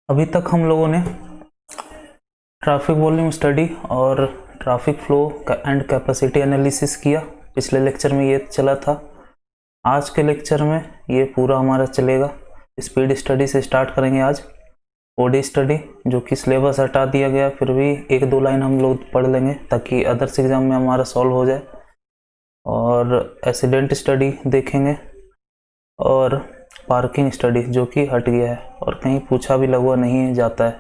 अभी तक हम लोगों ने ट्रैफिक वॉल्यूम स्टडी और traffic flow and capacity analysis किया। पिछले लेक्चर में ये चला था। आज के लेक्चर में ये पूरा हमारा चलेगा। स्पीड स्टडी से स्टार्ट करेंगे आज। ओडी स्टडी जो कि सिलेबस हटा दिया गया, फिर भी एक दो लाइन हम लोग पढ़ लेंगे ताकि अदर्स एग्जाम में हमारा सॉल्व हो जाए। और एक्सीडेंट स्टडी देखेंगे और पार्किंग स्टडी जो कि हट गया है और कहीं पूछा भी लगवा नहीं जाता है,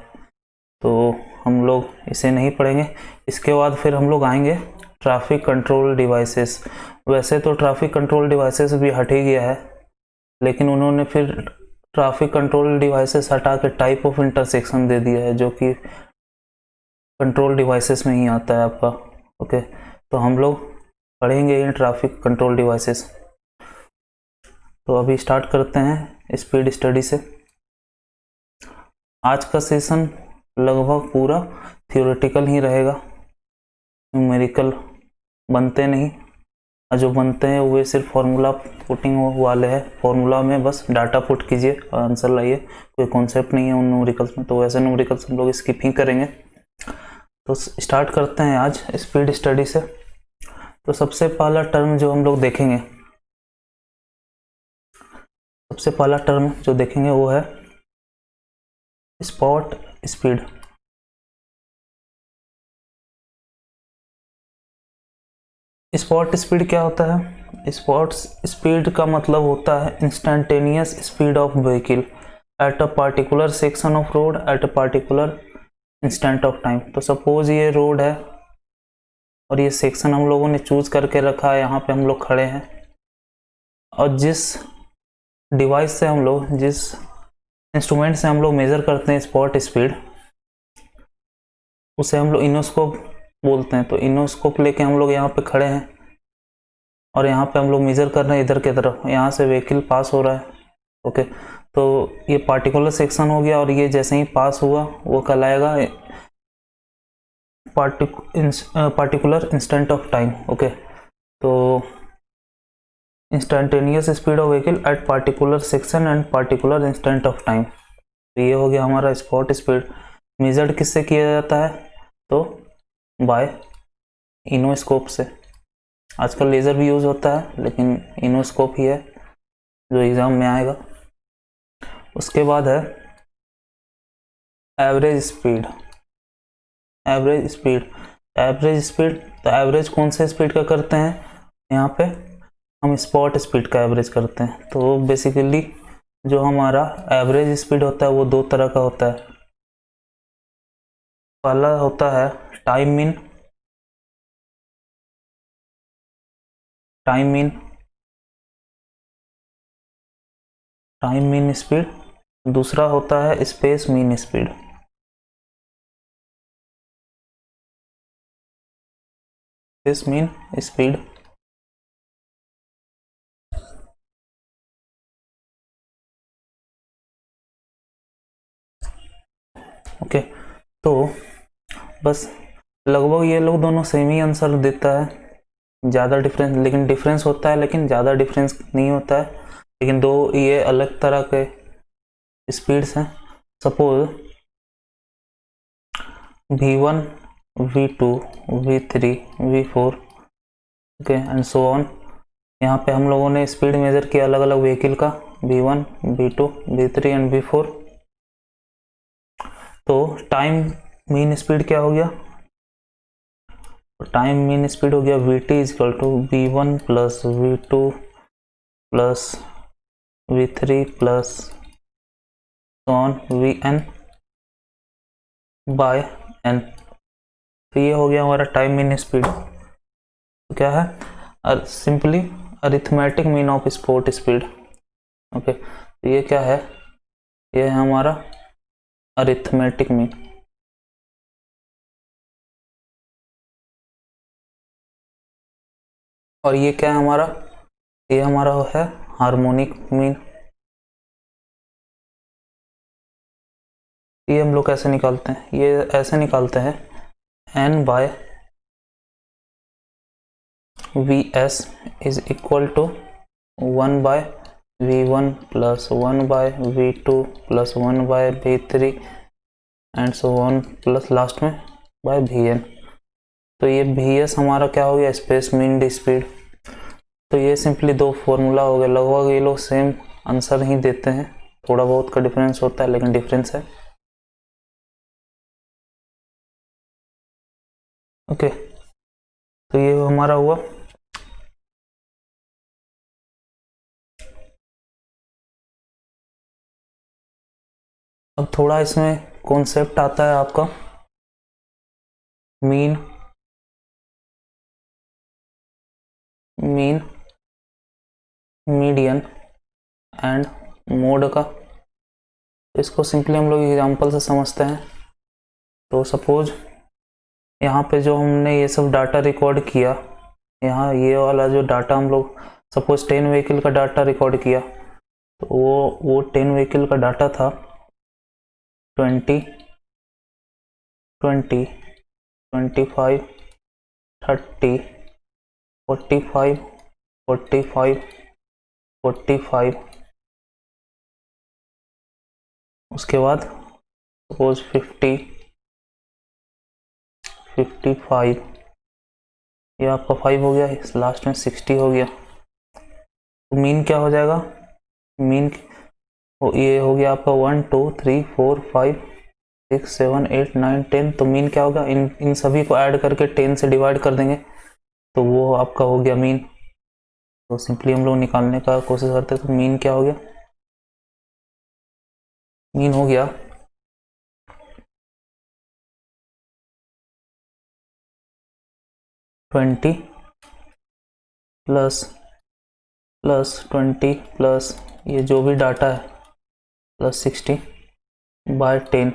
तो हम लोग इसे नहीं पढ़ेंगे। इसके बाद फिर हम लोग आएंगे ट्रैफिक कंट्रोल डिवाइसेस। वैसे तो ट्रैफिक कंट्रोल डिवाइसेस भी हट ही गया है, लेकिन उन्होंने फिर ट्रैफिक कंट्रोल डिवाइसेस हटा के टाइप ऑफ इंटरसेक्शन दे दिया है जो कि कंट्रोल डिवाइसेस में ही आता है आपका। ओके, तो हम लोग पढ़ेंगे इन ट्रैफिक कंट्रोल डिवाइसेस। तो अभी स्टार्ट करते हैं स्पीड स्टडी से। आज का सेशन लगभग पूरा थियोरेटिकल ही रहेगा, न्यूमेरिकल बनते नहीं, और जो बनते हैं वे सिर्फ फार्मूला पुटिंग वाले हैं। फार्मूला में बस डाटा पुट कीजिए और आंसर लाइए, कोई कॉन्सेप्ट नहीं है उन न्यूमेरिकल्स में, तो वैसे न्यूमेरिकल्स हम लोग स्किप ही करेंगे। तो स्टार्ट करते हैं आज स्पीड स्टडी से। तो सबसे पहला टर्म जो हम लोग देखेंगे, सबसे पहला टर्म जो देखेंगे वो है स्पॉट स्पीड। स्पॉट स्पीड क्या होता है? स्पॉट स्पीड का मतलब होता है instantaneous speed of vehicle at a particular section of road at a particular instant of time. तो सपोज ये रोड है और ये सेक्शन हम लोगों ने चूज करके रखा है, यहाँ पे हम लोग खड़े हैं, और जिस डिवाइस से हम लोग, जिस इंस्ट्रूमेंट से हम लोग मेजर करते हैं स्पॉट स्पीड, उसे हम लोग इनोस्कोप बोलते हैं। तो इनोस्कोप लेके हम लोग यहाँ पे खड़े हैं और यहाँ पे हम लोग मेजर कर रहे हैं इधर की तरफ, यहाँ से व्हीकल पास हो रहा है। ओके, तो ये पार्टिकुलर सेक्शन हो गया और ये जैसे ही पास हुआ वो कहलाएगा particular instant of time. Okay, तो instantaneous speed of vehicle at particular section and particular instant of time. तो ये हो गया हमारा स्पॉट स्पीड। मेजर्ड किससे किया जाता है? तो बाय इनोस्कोप से। आजकल लेज़र भी यूज़ होता है, लेकिन इनोस्कोप ही है जो एग्ज़ाम में आएगा। उसके बाद है average speed. Average speed, average speed, तो एवरेज कौन से स्पीड का करते हैं? यहाँ पे हम स्पॉट स्पीड का एवरेज करते हैं। तो बेसिकली जो हमारा एवरेज स्पीड होता है वो दो तरह का होता है। पहला होता है time mean, time mean, time mean speed. दूसरा होता है space mean speed. Space mean speed. Okay, तो बस लगभग ये लोग दोनों सेम ही आंसर देता है, ज़्यादा डिफरेंस, लेकिन डिफरेंस होता है, लेकिन ज़्यादा डिफरेंस नहीं होता है। लेकिन दो ये अलग तरह के स्पीड्स हैं। Suppose V1, V2, V3, V4, okay and so on. यहाँ पे हम लोगों ने स्पीड मेजर किया अलग अलग व्हीकल का, V1, V2, V3 and V4। तो टाइम मीन स्पीड क्या हो गया? टाइम मीन स्पीड हो गया Vt is equal to V1 plus V2 plus V3 plus on Vn by n। तो ये हो गया हमारा टाइम मीन स्पीड। तो क्या है? Simply arithmetic mean of spot speed. Okay, तो ये क्या है? ये है हमारा अरिथमेटिक मीन। और ये क्या है हमारा? ये हमारा है हार्मोनिक मीन। ये हम लोग कैसे निकालते हैं? ये ऐसे निकालते हैं n by V S is equal to 1 by v1 plus 1/v2 plus 1/v3 and so on plus last में बाय vn। तो ये vs हमारा क्या हो गया, स्पेस मीन स्पीड। तो ये सिंपली दो फॉर्मूला हो गए, लगभग ये लोग सेम आंसर ही देते हैं, थोड़ा बहुत का डिफरेंस होता है लेकिन डिफरेंस है। ओके, तो ये हमारा हुआ। अब थोड़ा इसमें कॉन्सेप्ट आता है आपका मीन मीडियन एंड मोड का। इसको सिंपली हम लोग एग्जांपल से समझते हैं। तो सपोज यहाँ पे जो हमने ये सब डाटा रिकॉर्ड किया, यहाँ ये वाला जो डाटा हम लोग सपोज 10 व्हीकल का डाटा रिकॉर्ड किया, तो वो 10 व्हीकल का डाटा था 20, 25, 30, 45, 45, 45, उसके बाद सपोज 50, 55, ये आपका 5 हो गया, इस लास्ट में 60 हो गया। तो मीन क्या हो जाएगा, मीन ये हो गया आपका 1 2 3 4 5 6 7 8 9 10। तो मीन क्या होगा, इन सभी को ऐड करके 10 से डिवाइड कर देंगे तो वो आपका हो गया मीन। तो सिंपली हम लोग निकालने का कोशिश करते हैं। तो मीन क्या हो गया, मीन हो गया 20 प्लस 20 प्लस ये जो भी डाटा है प्लस 60/10।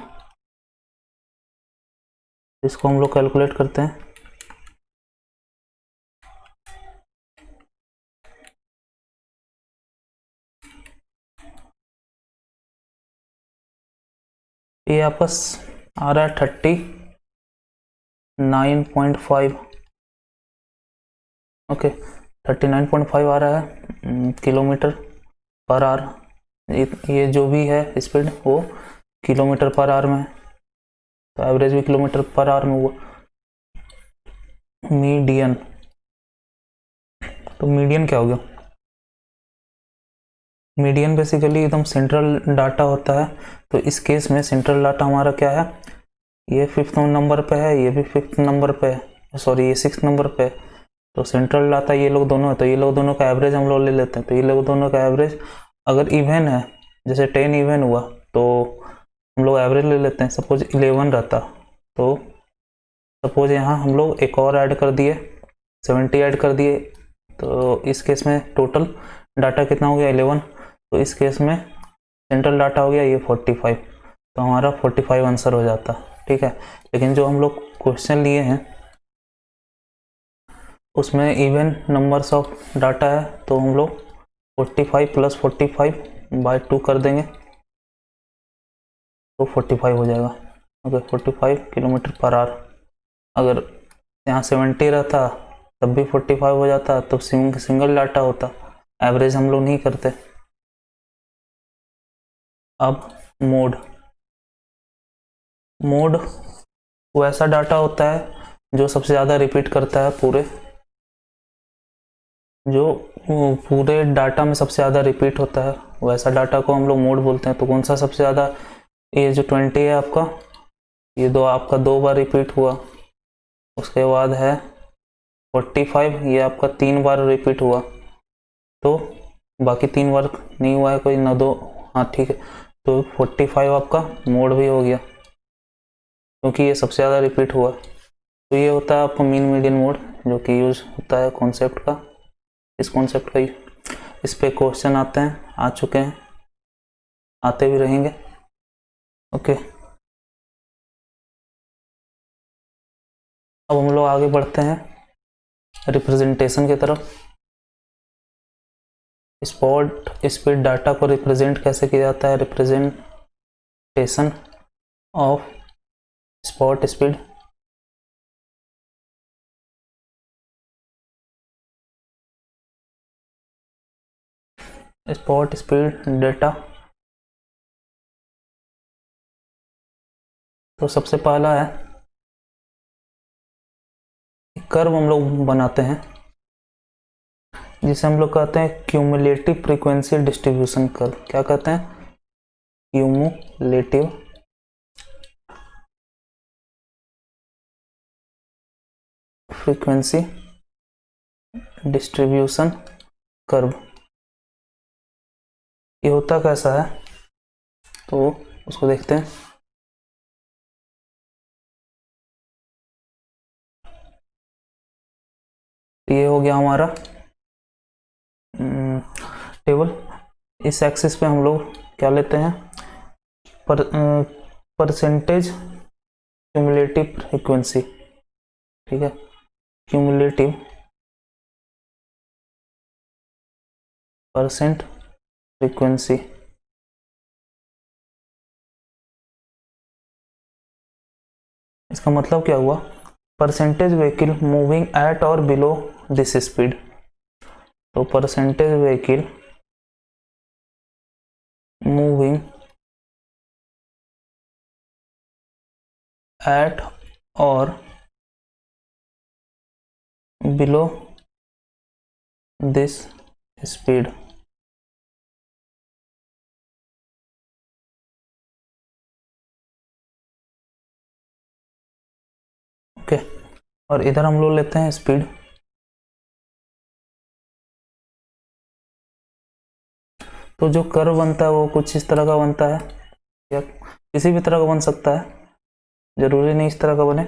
इसको हम लोग कैलकुलेट करते हैं। ये आपस आ रहा है 39.5। ओके, 39.5 आ रहा है किलोमीटर पर आवर। ये जो भी है स्पीड वो किलोमीटर पर आवर में है, तो एवरेज भी किलोमीटर पर आवर में हुआ। मीडियन, तो मीडियन क्या हो गया, मीडियन बेसिकली एकदम सेंट्रल डाटा होता है। तो इस केस में सेंट्रल डाटा हमारा क्या है, ये 5th नंबर पे है, ये भी 5th नंबर पे है, सॉरी ये 6th नंबर पे है। तो सेंट्रल डाटा ये लोग दोनों है, तो ये लोग दोनों का एवरेज हम लोग ले लेते हैं। तो ये लोग दोनों का एवरेज अगर इवन है, जैसे 10 इवन हुआ तो हम लोग एवरेज ले लेते हैं। सपोज 11 रहता, तो सपोज यहाँ हम लोग एक और ऐड कर दिए, 70 ऐड कर दिए, तो इस केस में टोटल डाटा कितना हो गया 11। तो इस केस में सेंट्रल डाटा हो गया ये 45, तो हमारा 45 आंसर हो जाता, ठीक है। लेकिन जो हम लोग क्वेश्चन लिए हैं उसमें इवन नंबर्स ऑफ डाटा है, तो हम लोग 45 प्लस 45/2 कर देंगे तो 45 हो जाएगा। Okay, 45 kilometre per hour. अगर यहाँ 70 रहता तब भी 45 हो जाता, तो सिंगल डाटा होता, एवरेज हम लोग नहीं करते। अब मोड वो ऐसा डाटा होता है जो सबसे ज़्यादा रिपीट करता है, जो पूरे डाटा में सबसे ज़्यादा रिपीट होता है, वैसा डाटा को हम लोग मोड बोलते हैं। तो कौन सा सबसे ज़्यादा, ये जो 20 है आपका, ये आपका 2 बार रिपीट हुआ। उसके बाद है 45, ये आपका 3 बार रिपीट हुआ। तो बाकी 3 बार नहीं हुआ है कोई ना, दो, हाँ ठीक है। तो 45 आपका मोड भी हो गया क्योंकि ये सबसे ज़्यादा रिपीट हुआ। तो ये होता है आपका मीन मीडियन मोड, जो कि यूज होता है कॉन्सेप्ट का, इस कॉन्सेप्ट का। इस पे क्वेश्चन आते हैं, आ चुके हैं, आते भी रहेंगे। ओके, अब हम लोग आगे बढ़ते हैं रिप्रेजेंटेशन की तरफ। स्पॉट स्पीड डाटा को रिप्रेजेंट कैसे किया जाता है, representation of spot speed. Spot speed data. तो सबसे पहला है कर्व हम लोग बनाते हैं जिसे हम लोग कहते हैं क्यूमुलेटिव फ्रीक्वेंसी डिस्ट्रीब्यूशन कर्व। क्या कहते हैं? Cumulative frequency distribution curve. ये होता कैसा है तो उसको देखते हैं। ये हो गया हमारा टेबल। इस एक्सिस पे हम लोग क्या लेते हैं? Percentage cumulative frequency. ठीक है, क्यूमुलेटिव परसेंट फ्रीक्वेंसी। इसका मतलब क्या हुआ? परसेंटेज व्हीकल मूविंग एट और बिलो दिस स्पीड। तो परसेंटेज व्हीकल मूविंग एट और बिलो दिस स्पीड। ओके, और इधर हम लोग लेते हैं स्पीड। तो जो कर्व बनता है वो कुछ इस तरह का बनता है, या किसी भी तरह का बन सकता है, जरूरी नहीं इस तरह का बने।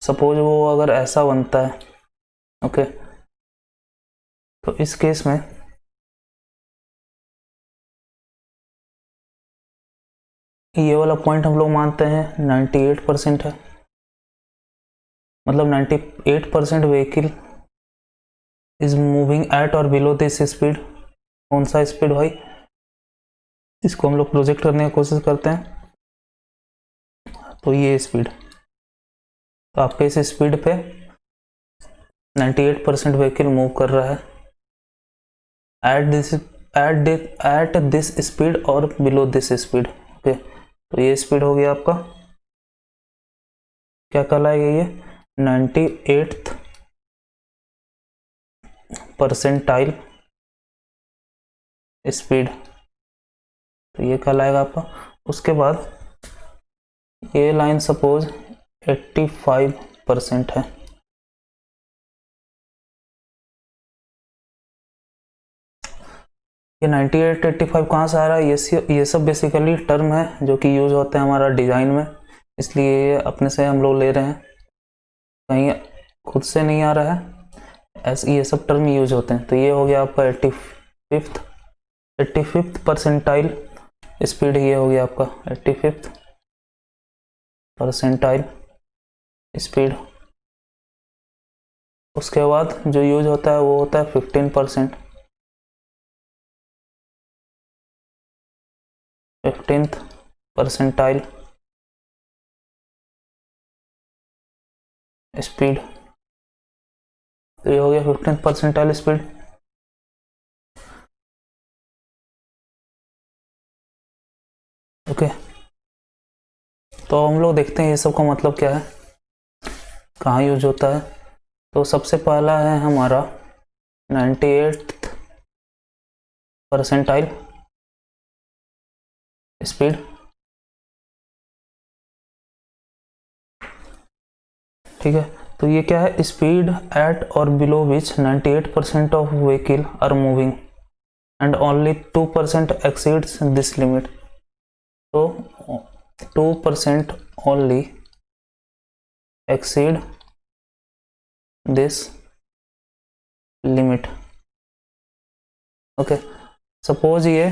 सपोज वो अगर ऐसा बनता है, ओके, तो इस केस में ये वाला पॉइंट हम लोग मानते हैं 98% है। मतलब 98% व्हीकल इज मूविंग एट और बिलो दिस स्पीड। कौन सा स्पीड भाई? इसको हम लोग प्रोजेक्ट करने की कोशिश करते हैं। तो ये स्पीड, तो आपके इस स्पीड पे 98% व्हीकल मूव कर रहा है एट दिस स्पीड और बिलो दिस स्पीड। ओके, तो ये स्पीड हो गया आपका, क्या कहलाएगा ये? 98th percentile speed. तो ये कहलाएगा आपका। उसके बाद ये लाइन सपोज 85% है। ये 98 85 कहाँ से आ रहा है? ये सब बेसिकली टर्म है जो कि यूज होते हैं हमारा डिजाइन में, इसलिए ये अपने से हम लोग ले रहे हैं, कहीं खुद से नहीं आ रहा है। ऐसे ये सब टर्म यूज होते हैं। तो ये हो गया आपका 85th परसेंटाइल स्पीड। ये हो गया आपका 85th परसेंटाइल स्पीड। उसके बाद जो यूज होता है वो होता है 15%, 15th परसेंटाइल स्पीड। तो ये हो गया 15th परसेंटाइल स्पीड। ओके, तो हम लोग देखते हैं ये सब का मतलब क्या है, कहाँ यूज होता है। तो सबसे पहला है हमारा 98th परसेंटाइल स्पीड। ठीक है, तो ये क्या है? स्पीड एट और below which 98% of vehicle are moving and only 2% exceeds this limit. तो 2% only exceed this limit. Okay, suppose ये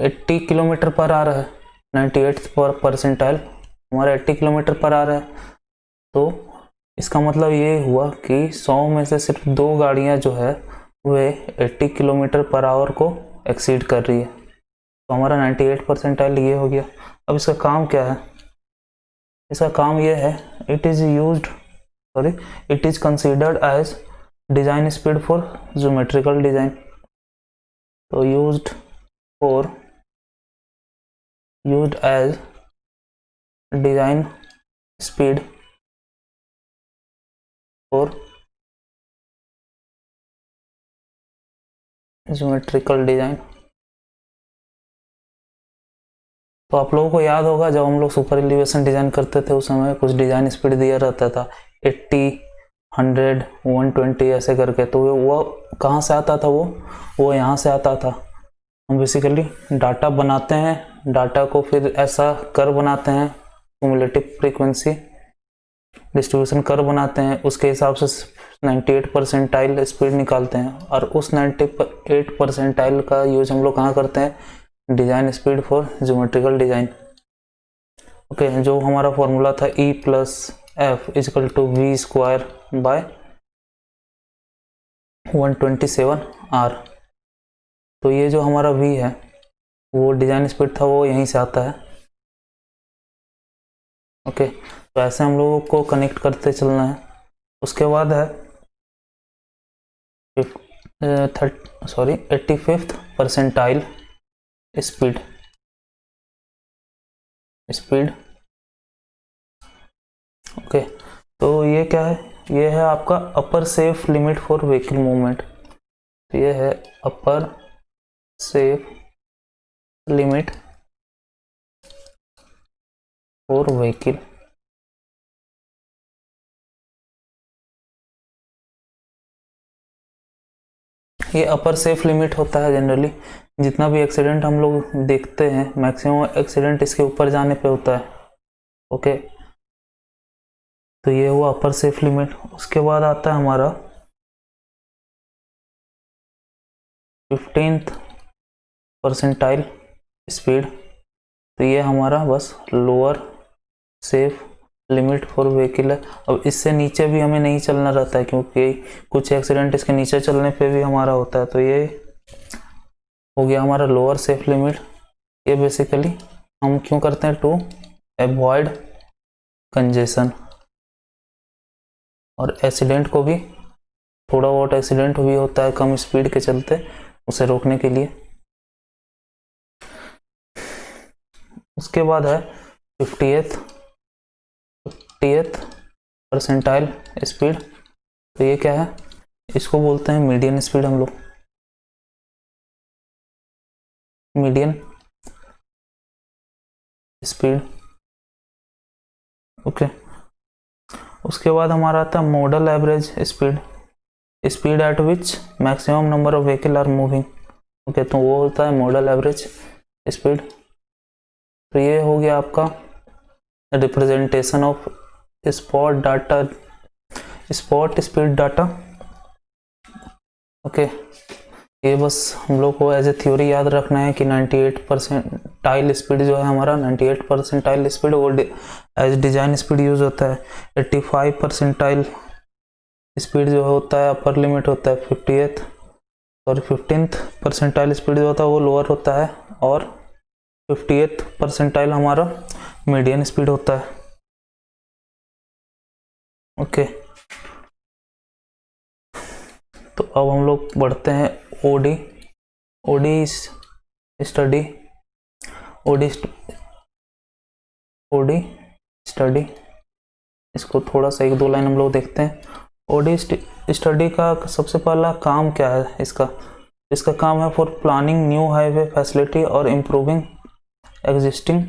80 किलोमीटर पर आ रहा है, 98 परसेंटाइल हमारा 80 किलोमीटर पर आ रहा है। तो इसका मतलब ये हुआ कि 100 में से सिर्फ 2 गाड़ियां जो है वे 80 किलोमीटर पर आवर को एक्सीड कर रही है। तो हमारा 98 परसेंटाइल ये हो गया। अब इसका काम क्या है? इसका काम ये है, it is considered as design speed for geometrical design. तो used as design speed for geometrical design. तो आप लोगों को याद होगा जब हम लोग सुपर एलिवेशन डिजाइन करते थे उस समय कुछ डिजाइन स्पीड दिया रहता था 80, 100, 120 ऐसे करके। तो वो कहाँ से आता था? वो यहाँ से आता था। हम बेसिकली डाटा बनाते हैं, डाटा को फिर ऐसा कर्व बनाते हैं, क्युमुलेटिव फ्रीक्वेंसी डिस्ट्रीब्यूशन कर्व बनाते हैं, उसके हिसाब से 98 परसेंटाइल स्पीड निकालते हैं। और उस 98 परसेंटाइल का यूज हम लोग कहाँ करते हैं? Design speed for geometrical design. Okay, जो हमारा फॉर्मूला था E plus F is equal to V square by 127R। तो ये जो हमारा V है वो डिजाइन स्पीड था, वो यहीं से आता है। ओके, तो ऐसे हम लोगों को कनेक्ट करते चलना है। उसके बाद है 85th परसेंटाइल स्पीड। ओके, तो ये क्या है? ये है आपका upper safe limit for vehicle movement. तो ये है upper safe limit for vehicle. ये अपर सेफ लिमिट होता है जनरली, जितना भी एक्सीडेंट हम लोग देखते हैं मैक्सिमम एक्सीडेंट इसके ऊपर जाने पे होता है। ओके, तो ये हुआ अपर सेफ लिमिट। उसके बाद आता है हमारा 15th परसेंटाइल स्पीड। तो ये हमारा बस lower safe limit for vehicle है। अब इससे नीचे भी हमें नहीं चलना रहता है क्योंकि कुछ एक्सीडेंट इसके नीचे चलने पे भी हमारा होता है। तो ये हो गया हमारा लोअर सेफ लिमिट। ये बेसिकली हम क्यों करते हैं? टू अवॉइड कंजेशन, और एक्सीडेंट को भी, थोड़ा बहुत एक्सीडेंट भी होता है कम स्पीड के चलते, उसे रोकने के लिए। उसके बाद है 50th परसेंटाइल स्पीड। तो ये क्या है? इसको बोलते हैं मीडियन स्पीड हम लोग, मीडियन स्पीड। ओके, उसके बाद हमारा आता है model average speed at which maximum number of vehicle are moving. Okay, तो वो होता है मॉडल एवरेज स्पीड। तो ये हो गया आपका representation of spot speed data. Okay, ये बस हम लोग को एज ए थ्योरी याद रखना है कि 98 परसेंटाइल स्पीड जो है हमारा 98 परसेंटाइल स्पीड वो एज डिजाइन स्पीड यूज होता है। 85 परसेंटाइल स्पीड जो होता है अपर लिमिट होता है। 15th परसेंटाइल स्पीड जो होता है वो लोअर होता है, और 50th परसेंटाइल हमारा मीडियन स्पीड होता है। ओके, तो अब हम लोग बढ़ते हैं ओडी स्टडी। इसको थोड़ा सा एक दो लाइन हम लोग देखते हैं। ओडी स्टडी का सबसे पहला काम क्या है? इसका काम है for planning new highway facility और improving existing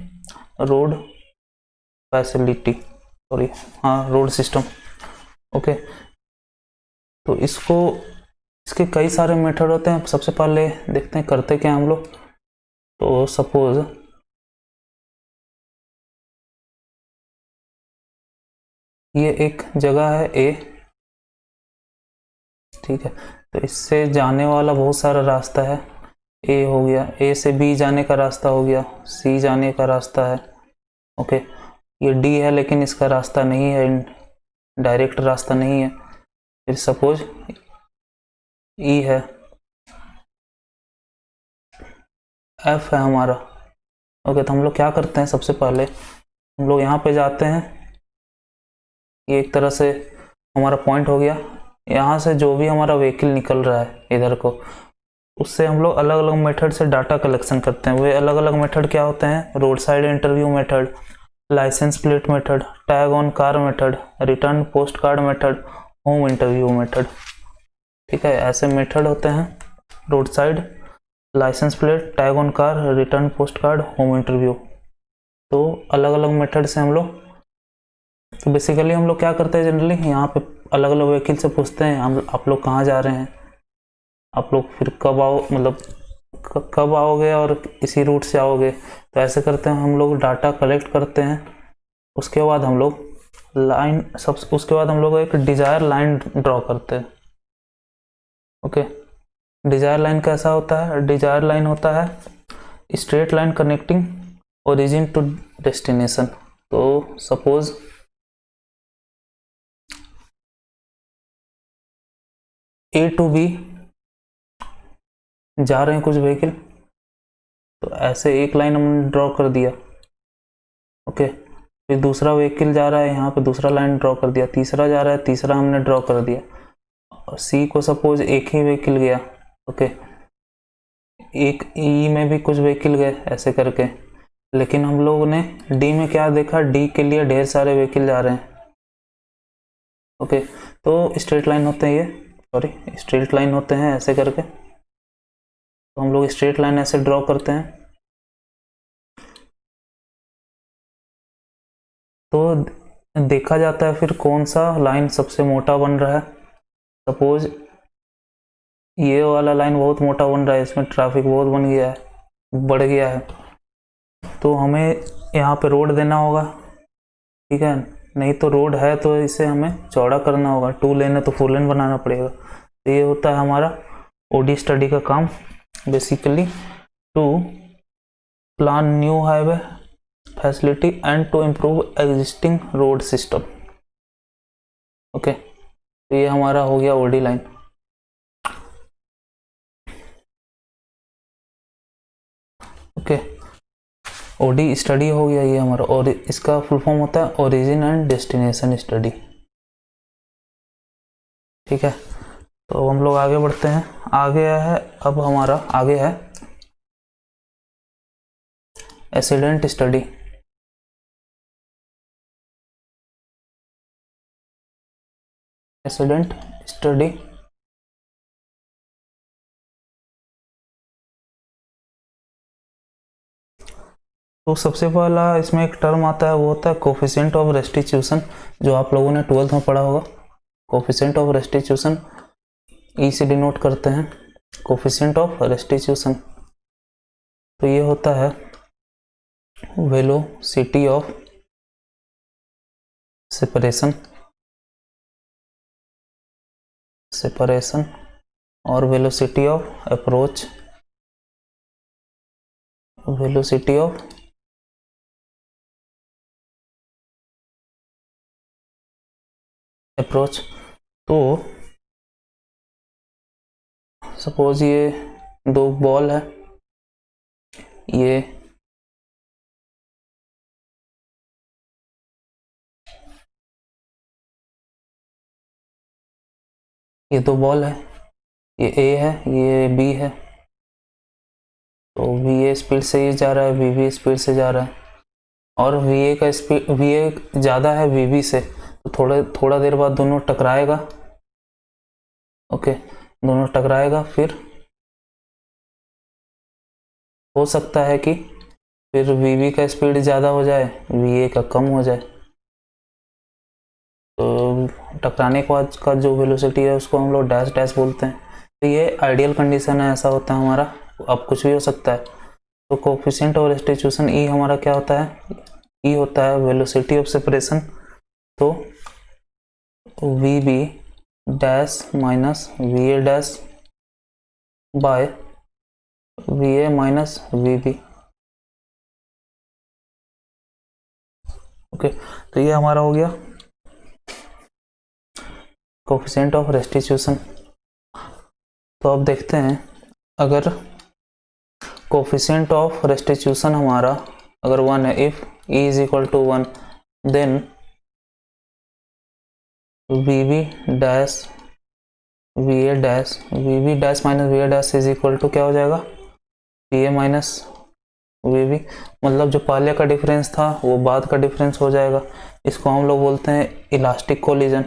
road facility, road system. Okay, तो इसके कई सारे मेथड होते हैं। सबसे पहले देखते हैं करते क्या हम लोग। तो सपोज ये एक जगह है ए, ठीक है, तो इससे जाने वाला बहुत सारा रास्ता है। ए हो गया, ए से बी जाने का रास्ता हो गया, सी जाने का रास्ता है। ओके, ये डी है लेकिन इसका रास्ता नहीं है, डायरेक्ट रास्ता नहीं है। फिर सपोज ई है, एफ है हमारा। ओके, तो हम लोग क्या करते हैं? सबसे पहले हम लोग यहाँ पे जाते हैं। ये एक तरह से हमारा पॉइंट हो गया। यहाँ से जो भी हमारा व्हीकल निकल रहा है इधर को, उससे हम लोग अलग अलग मेथड से डाटा कलेक्शन करते हैं। वे अलग अलग मेथड क्या होते हैं? Road side interview method, license plate method, tag on car method, return post card method, home interview method. ठीक है, ऐसे मेथड होते हैं road side, license plate, tag on car, return post card, home interview. तो अलग अलग method से हम लोग, तो बेसिकली हम लोग क्या करते हैं जनरली, यहाँ पे अलग अलग व्हीकल से पूछते हैं हम आप लोग कहाँ जा रहे हैं, आप लोग फिर कब आओ, मतलब कब आओगे और इसी रूट से आओगे। तो ऐसे करते हैं हम लोग, डाटा कलेक्ट करते हैं। उसके बाद हम लोग उसके बाद हम लोग एक डिजायर लाइन ड्रॉ करते हैं। ओके, डिजायर लाइन कैसा होता है? डिजायर लाइन होता है straight line connecting origin to destination. तो सपोज ए टू बी जा रहे हैं कुछ व्हीकल, तो ऐसे एक लाइन हमने ड्रॉ कर दिया। ओके, फिर दूसरा व्हीकल जा रहा है, यहाँ पे दूसरा लाइन ड्रॉ कर दिया, तीसरा जा रहा है, तीसरा हमने ड्रॉ कर दिया। और सी को सपोज एक ही व्हीकल गया, ओके, एक ई में भी कुछ व्हीकल गए ऐसे करके। लेकिन हम लोगों ने डी में क्या देखा? डी के लिए ढेर सारे व्हीकल जा रहे हैं। ओके, तो स्ट्रेट लाइन होते हैं ये, सॉरी स्ट्रेट लाइन होते हैं ऐसे करके। तो हम लोग स्ट्रेट लाइन ऐसे ड्रॉ करते हैं। तो देखा जाता है फिर कौन सा लाइन सबसे मोटा बन रहा है। सपोज ये वाला लाइन बहुत मोटा बन रहा है, इसमें ट्रैफिक बहुत बन गया है, बढ़ गया है, तो हमें यहाँ पे रोड देना होगा। ठीक है, नहीं तो रोड है तो इसे हमें चौड़ा करना होगा, 2 लेन है तो 4 लेन बनाना पड़ेगा। तो ये होता है हमारा ओडी स्टडी का काम, basically to plan new highway facility and to improve existing road system. Okay, तो ये हमारा हो गया OD line. Okay, OD study हो गया ये हमारा, और इसका फुल फॉर्म होता है ओरिजिन एंड डेस्टिनेशन स्टडी। ठीक है, तो हम लोग आगे बढ़ते हैं। आगे है, अब हमारा आगे है एक्सीडेंट स्टडी। एक्सीडेंट स्टडी तो सबसे पहला इसमें एक टर्म आता है, वो होता है कोफिशिएंट ऑफ रेस्टिट्यूशन, जो आप लोगों ने 12th में पढ़ा होगा। कोफिशिएंट ऑफ रेस्टिट्यूशन ई से डिनोट करते हैं, कोफिशिएंट ऑफ रेस्टिट्यूशन। तो ये होता है वेलोसिटी ऑफ सेपरेशन और velocity of approach, velocity of approach. तो सपोज ये 2 बॉल है, ये ये 2 बॉल है, ये ए है, ये बी है। तो वी ए स्पीड से ये जा रहा है, वी बी स्पीड से जा रहा है, और वी ए का स्पीड, वी ए ज़्यादा है वी बी से, तो थोड़ा देर बाद दोनों टकराएगा। ओके, दोनों टकराएगा, फिर हो सकता है कि फिर वी बी का स्पीड ज़्यादा हो जाए, वी ए का कम हो जाए। तो टकराने के बाद का जो वेलोसिटी है उसको हम लोग डैश डैश बोलते हैं। तो ये आइडियल कंडीशन है, ऐसा होता है हमारा, अब कुछ भी हो सकता है। तो कोफिशिएंट ऑफ रेस्टिट्यूशन ई हमारा क्या होता है? ई होता है वेलोसिटी ऑफ सेपरेशन। तो V B dash minus V A dash by V A minus V B. Okay, तो ये हमारा हो गया कोफिशिएंट ऑफ रेस्टिट्यूशन। तो अब देखते हैं, अगर कोफिशिएंट ऑफ रेस्टिट्यूशन हमारा अगर 1 है, if E is equal to 1, then V B dash V A dash V B dash minus V A dash is equal to क्या हो जाएगा, V A minus V B. मतलब जो पहले का डिफरेंस था वो बाद का डिफरेंस हो जाएगा। इसको हम लोग बोलते हैं इलास्टिक कोलिजन।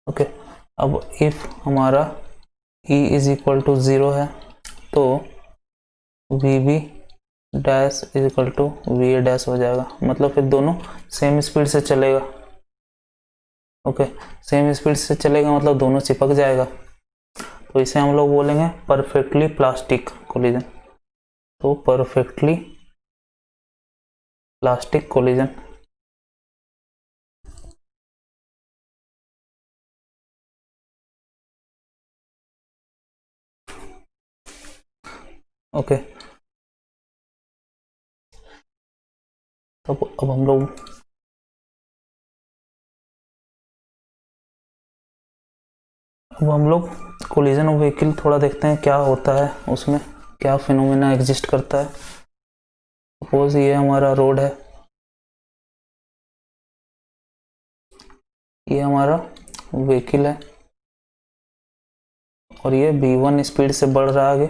ओके, अब इफ हमारा E इज इक्वल टू 0 है तो V B dash is equal to V A dash हो जाएगा। मतलब फिर दोनों सेम स्पीड से चलेगा। ओके, सेम स्पीड से चलेगा मतलब दोनों चिपक जाएगा, तो इसे हम लोग बोलेंगे परफेक्टली प्लास्टिक कोलिजन। तो परफेक्टली प्लास्टिक कोलिजन। ओके, तो अब हम लोग कोलिजन ऑफ व्हीकल थोड़ा देखते हैं क्या होता है, उसमें क्या फिनोमेना एग्जिस्ट करता है। सपोज ये हमारा रोड है, ये हमारा व्हीकल है और ये v1 स्पीड से बढ़ रहा है आगे।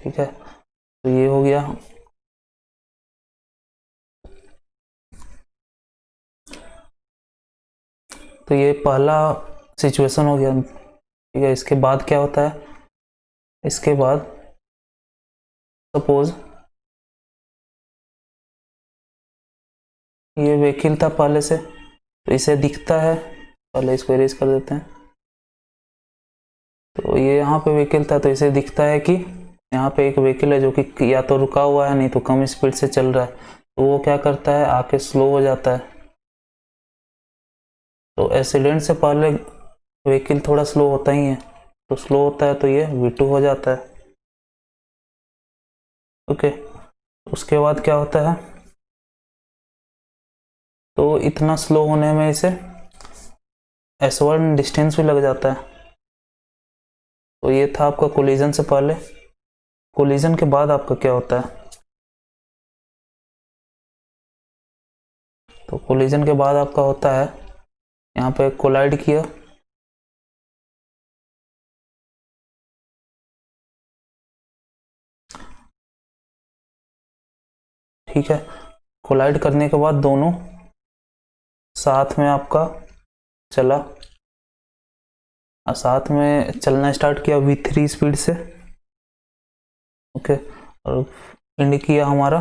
ठीक है, तो ये हो गया। तो ये पहला सिचुएशन हो गया। ठीक है, इसके बाद क्या होता है, इसके बाद सपोज ये व्हीकल था पहले से, तो इसे दिखता है, पहले इसको इरेज कर देते हैं। तो ये यहाँ पे व्हीकल था तो इसे दिखता है कि यहाँ पे एक व्हीकल है जो कि या तो रुका हुआ है नहीं तो कम स्पीड से चल रहा है। तो वो क्या करता है, आके स्लो हो जाता है। तो एक्सीडेंट से पहले व्हीकल थोड़ा स्लो होता ही है, तो स्लो होता है तो ये V2 हो जाता है। ओके, उसके बाद क्या होता है, तो इतना स्लो होने में इसे S1 डिस्टेंस भी लग जाता है। तो ये था आपका कोलिजन से पहले। कोलिजन के बाद आपका क्या होता है, तो कोलिजन के बाद आपका होता है यहाँ पे कोलाइड किया। ठीक है, कोलाइड करने के बाद दोनों साथ में आपका चला, साथ में चलना स्टार्ट किया V3 स्पीड से। ओके, और एंड किया हमारा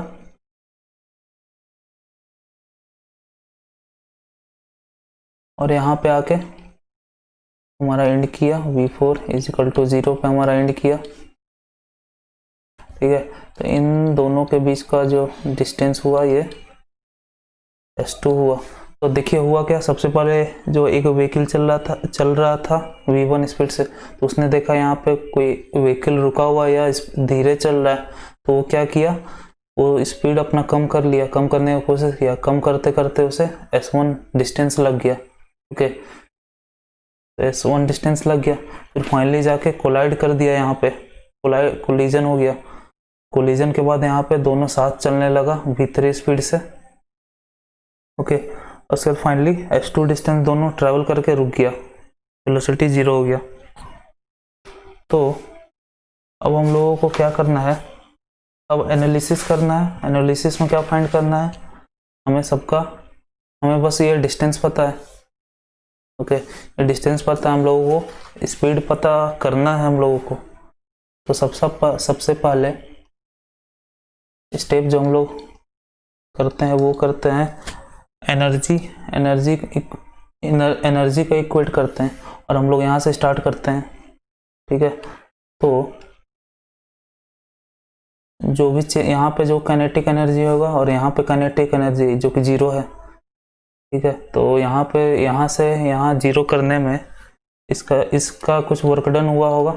और यहाँ पे आके हमारा एंड किया V4 इज इक्वल टू 0 पे हमारा एंड किया। ठीक है, तो इन दोनों के बीच का जो डिस्टेंस हुआ ये S2 हुआ। तो देखिए हुआ क्या, सबसे पहले जो एक व्हीकल चल रहा था V1 स्पीड से, तो उसने देखा यहाँ पे कोई व्हीकल रुका हुआ या धीरे चल रहा है, तो वो क्या किया, वो स्पीड अपना कम कर लिया, कम करने की कोशिश किया, कम करते करते उसे S1 डिस्टेंस लग गया। ओके, तो S1 डिस्टेंस लग गया, फिर फाइनली जाके कोलाइड कर दिया, यहाँ पे कोलिजन हो गया। कोलिजन के बाद यहाँ पे दोनों साथ चलने लगा V3 स्पीड से। ओके, उसके बाद फाइनली S2 डिस्टेंस दोनों ट्रेवल करके रुक गया, वेलोसिटी 0 हो गया। तो अब हम लोगों को क्या करना है, अब एनालिसिस करना है। एनालिसिस में क्या फाइंड करना है, हमें बस ये डिस्टेंस पता है। ओके, ये डिस्टेंस पता है हम लोगों को, स्पीड पता करना है हम लोगों को। तो सबसे पहले स्टेप जो हम लोग करते हैं वो करते हैं एनर्जी का इक्वेट करते हैं और हम लोग यहाँ से स्टार्ट करते हैं। ठीक है, तो जो भी यहाँ पे जो काइनेटिक एनर्जी होगा और यहाँ पे काइनेटिक एनर्जी जो कि 0 है। ठीक है, तो यहाँ पे यहाँ से यहाँ 0 करने में इसका कुछ वर्क डन हुआ होगा।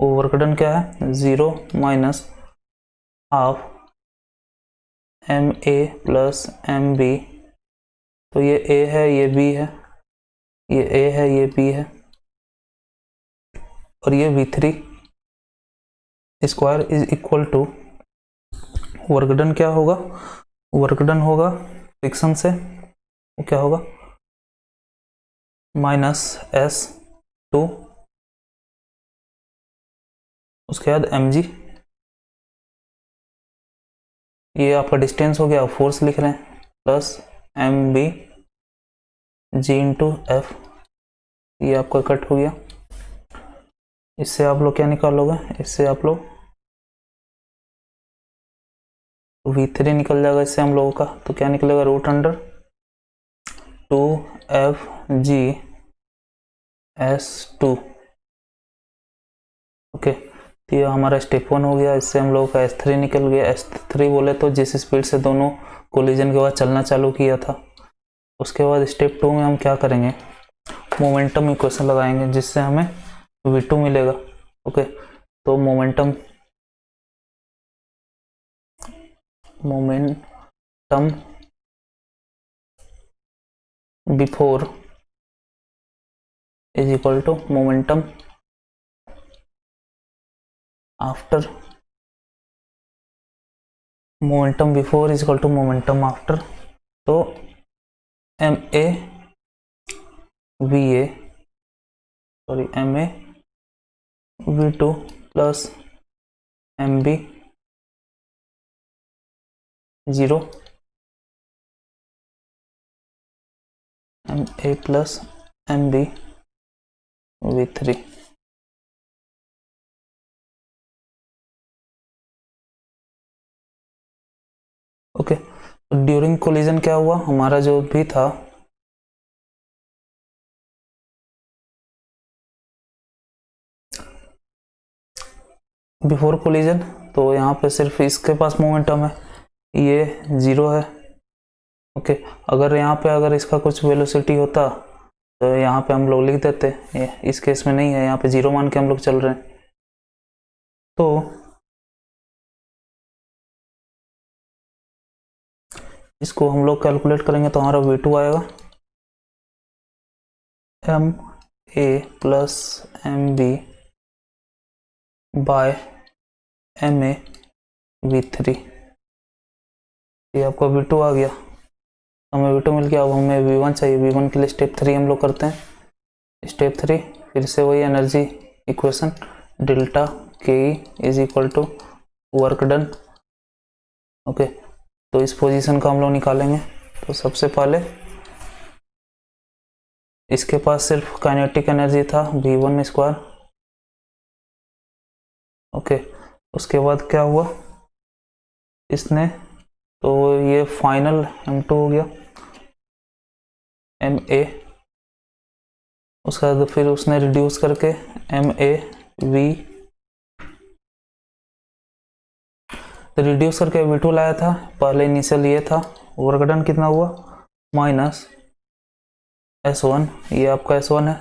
वो वर्क डन क्या है, 0 minus half MA plus MB। तो ये A है, ये B है, ये A है, ये B है, और ये V3 square is equal to work done क्या होगा, वर्क डन होगा फ्रिक्शन से, वो क्या होगा -S2, उसके बाद mg, ये आपका डिस्टेंस हो गया, फोर्स लिख रहे हैं, plus mb g into F, ये आपका कट हो गया। इससे आप लोग क्या निकालोगे, इससे आप लोग V3 निकल जाएगा इससे हम लोगों का, तो क्या निकलेगा, √2FG/S2। ओके, तो ये हमारा स्टेप 1 हो गया। इससे हम लोगों का S3 निकल गया। S3 बोले तो जिस स्पीड से दोनों कोलिजन के बाद चलना चालू किया था। उसके बाद स्टेप 2 में हम क्या करेंगे, मोमेंटम इक्वेशन लगाएंगे, जिससे हमें V2 मिलेगा। ओके, तो momentum before is equal to momentum after, momentum before is equal to momentum after. तो MA V2 plus MB 0, MA plus MB V3। Okay, तो ड्यूरिंग कोलिजन क्या हुआ, हमारा जो भी था बिफोर कोलिजन, तो यहाँ पे सिर्फ इसके पास मोमेंटम है, ये 0 है। ओके, अगर यहाँ पे अगर इसका कुछ वेलोसिटी होता तो यहाँ पे हम लोग लिख देते, ये इस केस में नहीं है, यहाँ पे 0 मान के हम लोग चल रहे हैं। तो इसको हम लोग कैलकुलेट करेंगे तो हमारा V2 आएगा MA plus MB by MA V3। ये आपका V2 आ गया, हमें V2 मिल गया। अब हमें V1 चाहिए। V1 के लिए स्टेप 3 हम लोग करते हैं। स्टेप 3 फिर से वही energy equation, delta K is equal to work done. Okay, तो इस पोजीशन का हम लोग निकालेंगे। तो सबसे पहले इसके पास सिर्फ काइनेटिक एनर्जी था V1 स्क्वायर। ओके, उसके बाद क्या हुआ, इसने तो ये फाइनल M2 हो गया, MA, उसका फिर उसने रिड्यूस करके MA V, तो रिड्यूस करके V2 लाया था। पहले इनिशियल ये था, वर्क डन कितना हुआ -S1, ये आपका S1 है,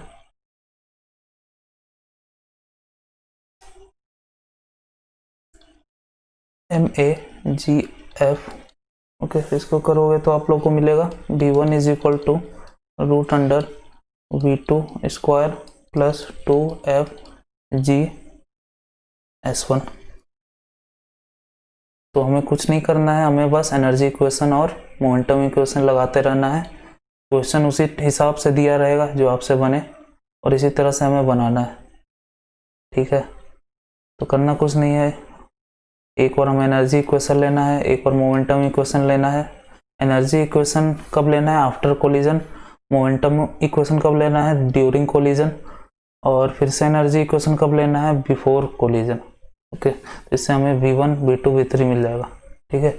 MAGF। ओके, इसको करोगे तो आप लोग को मिलेगा V1 is equal to √V2 square plus 2FG/S1। तो हमें कुछ नहीं करना है, हमें बस एनर्जी इक्वेशन और मोमेंटम इक्वेशन लगाते रहना है। क्वेश्चन उसी हिसाब से दिया रहेगा जो आपसे बने, और इसी तरह से हमें बनाना है। ठीक है, तो करना कुछ नहीं है, एक बार हमें एनर्जी इक्वेशन लेना है, एक बार मोमेंटम इक्वेशन लेना है। एनर्जी इक्वेशन कब लेना है, आफ्टर कोलिजन। मोमेंटम इक्वेशन कब लेना है, ड्यूरिंग कोलिजन। और फिर से एनर्जी इक्वेशन कब लेना है, बिफोर कोलिजन। ओके, तो इससे हमें V1 V2 V3 मिल जाएगा। ठीक है,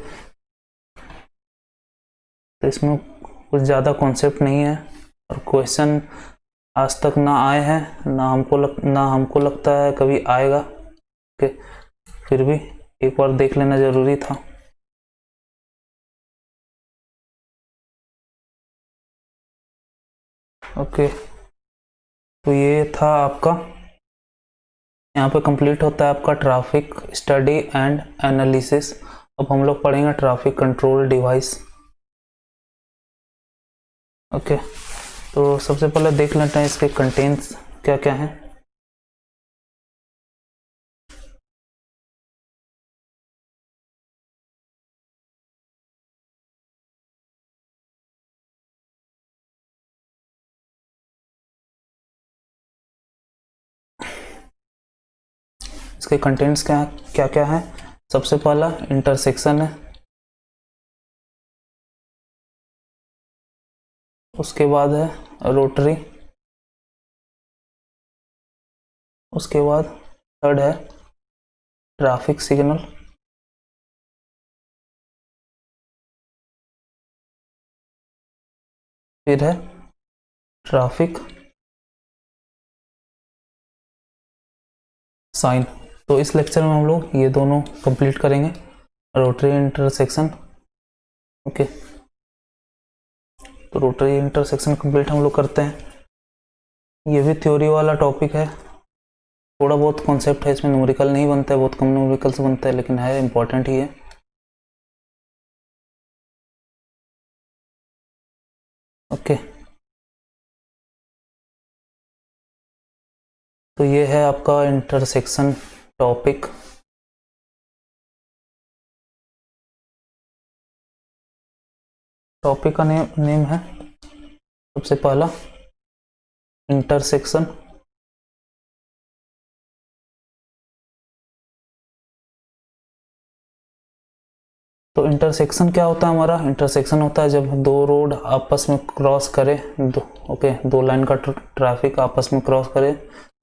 तो इसमें कुछ ज़्यादा कॉन्सेप्ट नहीं है, और क्वेश्चन आज तक ना आए हैं, ना हमको लगता है कभी आएगा। ओके, फिर भी एक बार देख लेना जरूरी था। ओके, तो ये था आपका, यहाँ पे कंप्लीट होता है आपका ट्रैफिक स्टडी एंड एनालिसिस। अब हम लोग पढ़ेंगे ट्रैफिक कंट्रोल डिवाइस। ओके, तो सबसे पहले देख लेते हैं इसके कंटेंट्स क्या क्या हैं। इसके कंटेंट्स क्या क्या क्या है? सबसे पहला इंटरसेक्शन है, उसके बाद है रोटरी, उसके बाद थर्ड है ट्रैफिक सिग्नल, फिर है ट्रैफिक साइन। तो इस लेक्चर में हम लोग ये दोनों कंप्लीट करेंगे, रोटरी इंटरसेक्शन। ओके, तो रोटरी इंटरसेक्शन कंप्लीट हम लोग करते हैं। ये भी थ्योरी वाला टॉपिक है, थोड़ा बहुत कॉन्सेप्ट है इसमें, न्यूमेरिकल नहीं बनता है, बहुत कम न्यूमेरिकल से बनता है, लेकिन है इंपॉर्टेंट ही है। ओके, तो ये है आपका इंटरसेक्शन टॉपिक। टॉपिक का नेम है सबसे पहला इंटरसेक्शन। तो इंटरसेक्शन क्या होता है हमारा? इंटरसेक्शन होता है जब दो रोड आपस में क्रॉस करे, दो लाइन का ट्रैफिक आपस में क्रॉस करे,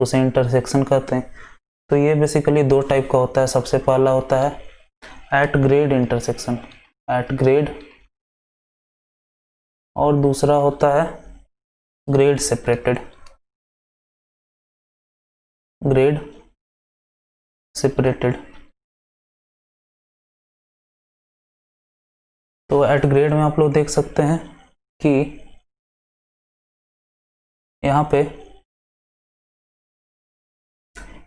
उसे इंटरसेक्शन कहते हैं। तो ये बेसिकली दो टाइप का होता है। सबसे पहला होता है at grade intersection, at grade, और दूसरा होता है ग्रेड सेपरेटेड, ग्रेड सेपरेटेड। तो एट ग्रेड में आप लोग देख सकते हैं कि यहाँ पे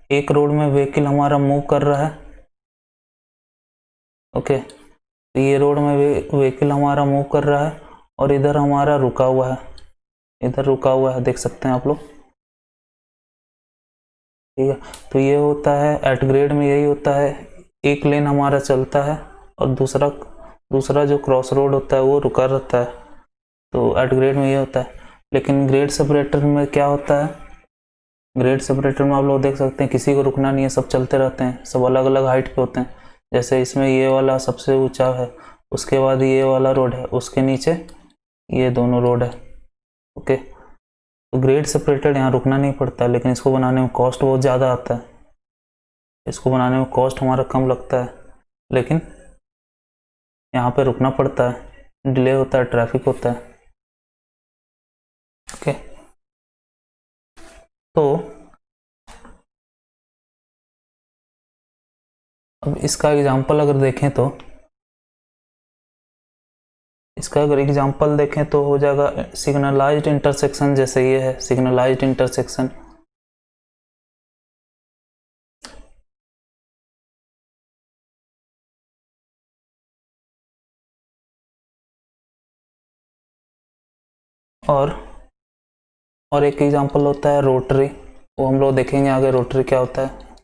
एक रोड में व्हीकल हमारा मूव कर रहा है। ओके, तो ये रोड में व्हीकल हमारा मूव कर रहा है और इधर हमारा रुका हुआ है, इधर रुका हुआ है, देख सकते हैं आप लोग। ठीक है, तो ये होता है एट ग्रेड में, यही होता है, एक लेन हमारा चलता है और दूसरा दूसरा जो क्रॉस रोड होता है वो रुका रहता है। तो एट ग्रेड में ये होता है। लेकिन ग्रेड सेपरेटर में क्या होता है? ग्रेड सेपरेटर में आप लोग देख सकते हैं किसी को रुकना नहीं है, सब चलते रहते हैं, सब अलग अलग हाइट पे होते हैं। जैसे इसमें ये वाला सबसे ऊंचा है, उसके बाद ये वाला रोड है, उसके नीचे ये दोनों रोड है। ओके, तो ग्रेड सेपरेटेड यहाँ रुकना नहीं पड़ता, लेकिन इसको बनाने में कॉस्ट बहुत ज़्यादा आता है, इसको बनाने में कॉस्ट हमारा कम लगता है, लेकिन यहाँ पे रुकना पड़ता है, डिले होता है, ट्रैफिक होता है। ओके, तो अब इसका एग्जांपल अगर देखें तो, इसका अगर एग्जांपल देखें तो हो जाएगा सिग्नलाइज्ड इंटरसेक्शन। जैसे ये है सिग्नलाइज्ड इंटरसेक्शन, और एक एग्जांपल होता है रोटरी, वो हम लोग देखेंगे आगे रोटरी क्या होता है।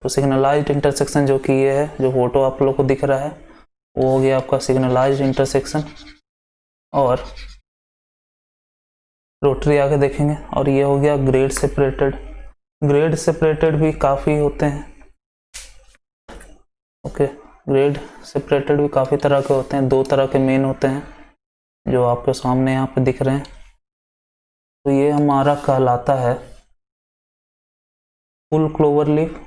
तो सिग्नलाइज्ड इंटरसेक्शन जो कि ये है, जो फोटो आप लोग को दिख रहा है, वो हो गया आपका सिग्नलाइज्ड इंटरसेक्शन, और रोटरी आगे देखेंगे। और ये हो गया ग्रेड सेपरेटेड। ग्रेड सेपरेटेड भी काफ़ी होते हैं। ओके, ग्रेड सेपरेटेड भी काफ़ी तरह के होते हैं, दो तरह के मेन होते हैं जो आपके सामने यहाँ पे दिख रहे हैं। तो ये हमारा कहलाता है फुल क्लोवर लीफ,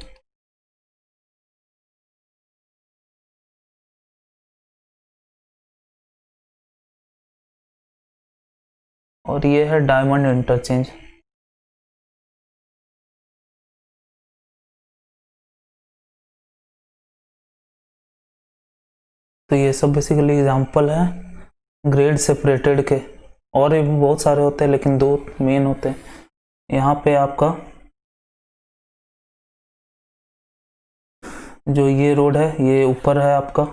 और ये है डायमंड इंटरचेंज। तो ये सब बेसिकली एग्जांपल है ग्रेड सेपरेटेड के, और भी बहुत सारे होते हैं लेकिन दो मेन होते हैं। यहाँ पे आपका जो ये रोड है ये ऊपर है आपका,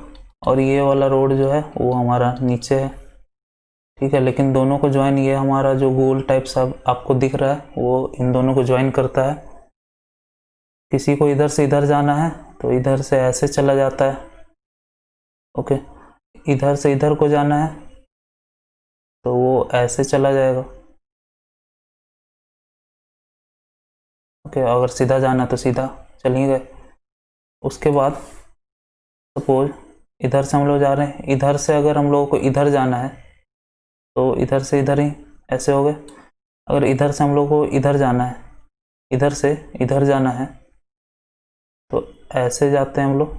और ये वाला रोड जो है वो हमारा नीचे है। ठीक है, लेकिन दोनों को ज्वाइन, ये हमारा जो गोल टाइप सा आपको दिख रहा है वो इन दोनों को ज्वाइन करता है। किसी को इधर से इधर जाना है तो इधर से ऐसे चला जाता है। ओके, इधर से इधर को जाना है तो वो ऐसे चला जाएगा। ओके, अगर सीधा जाना तो सीधा चलिए गए। उसके बाद सपोज इधर से हम लोग जा रहे हैं, इधर से अगर हम लोगों को इधर जाना है तो इधर से इधर ही ऐसे हो गए। अगर इधर से हम लोग को इधर जाना है, इधर से इधर जाना है तो ऐसे जाते हैं हम लोग,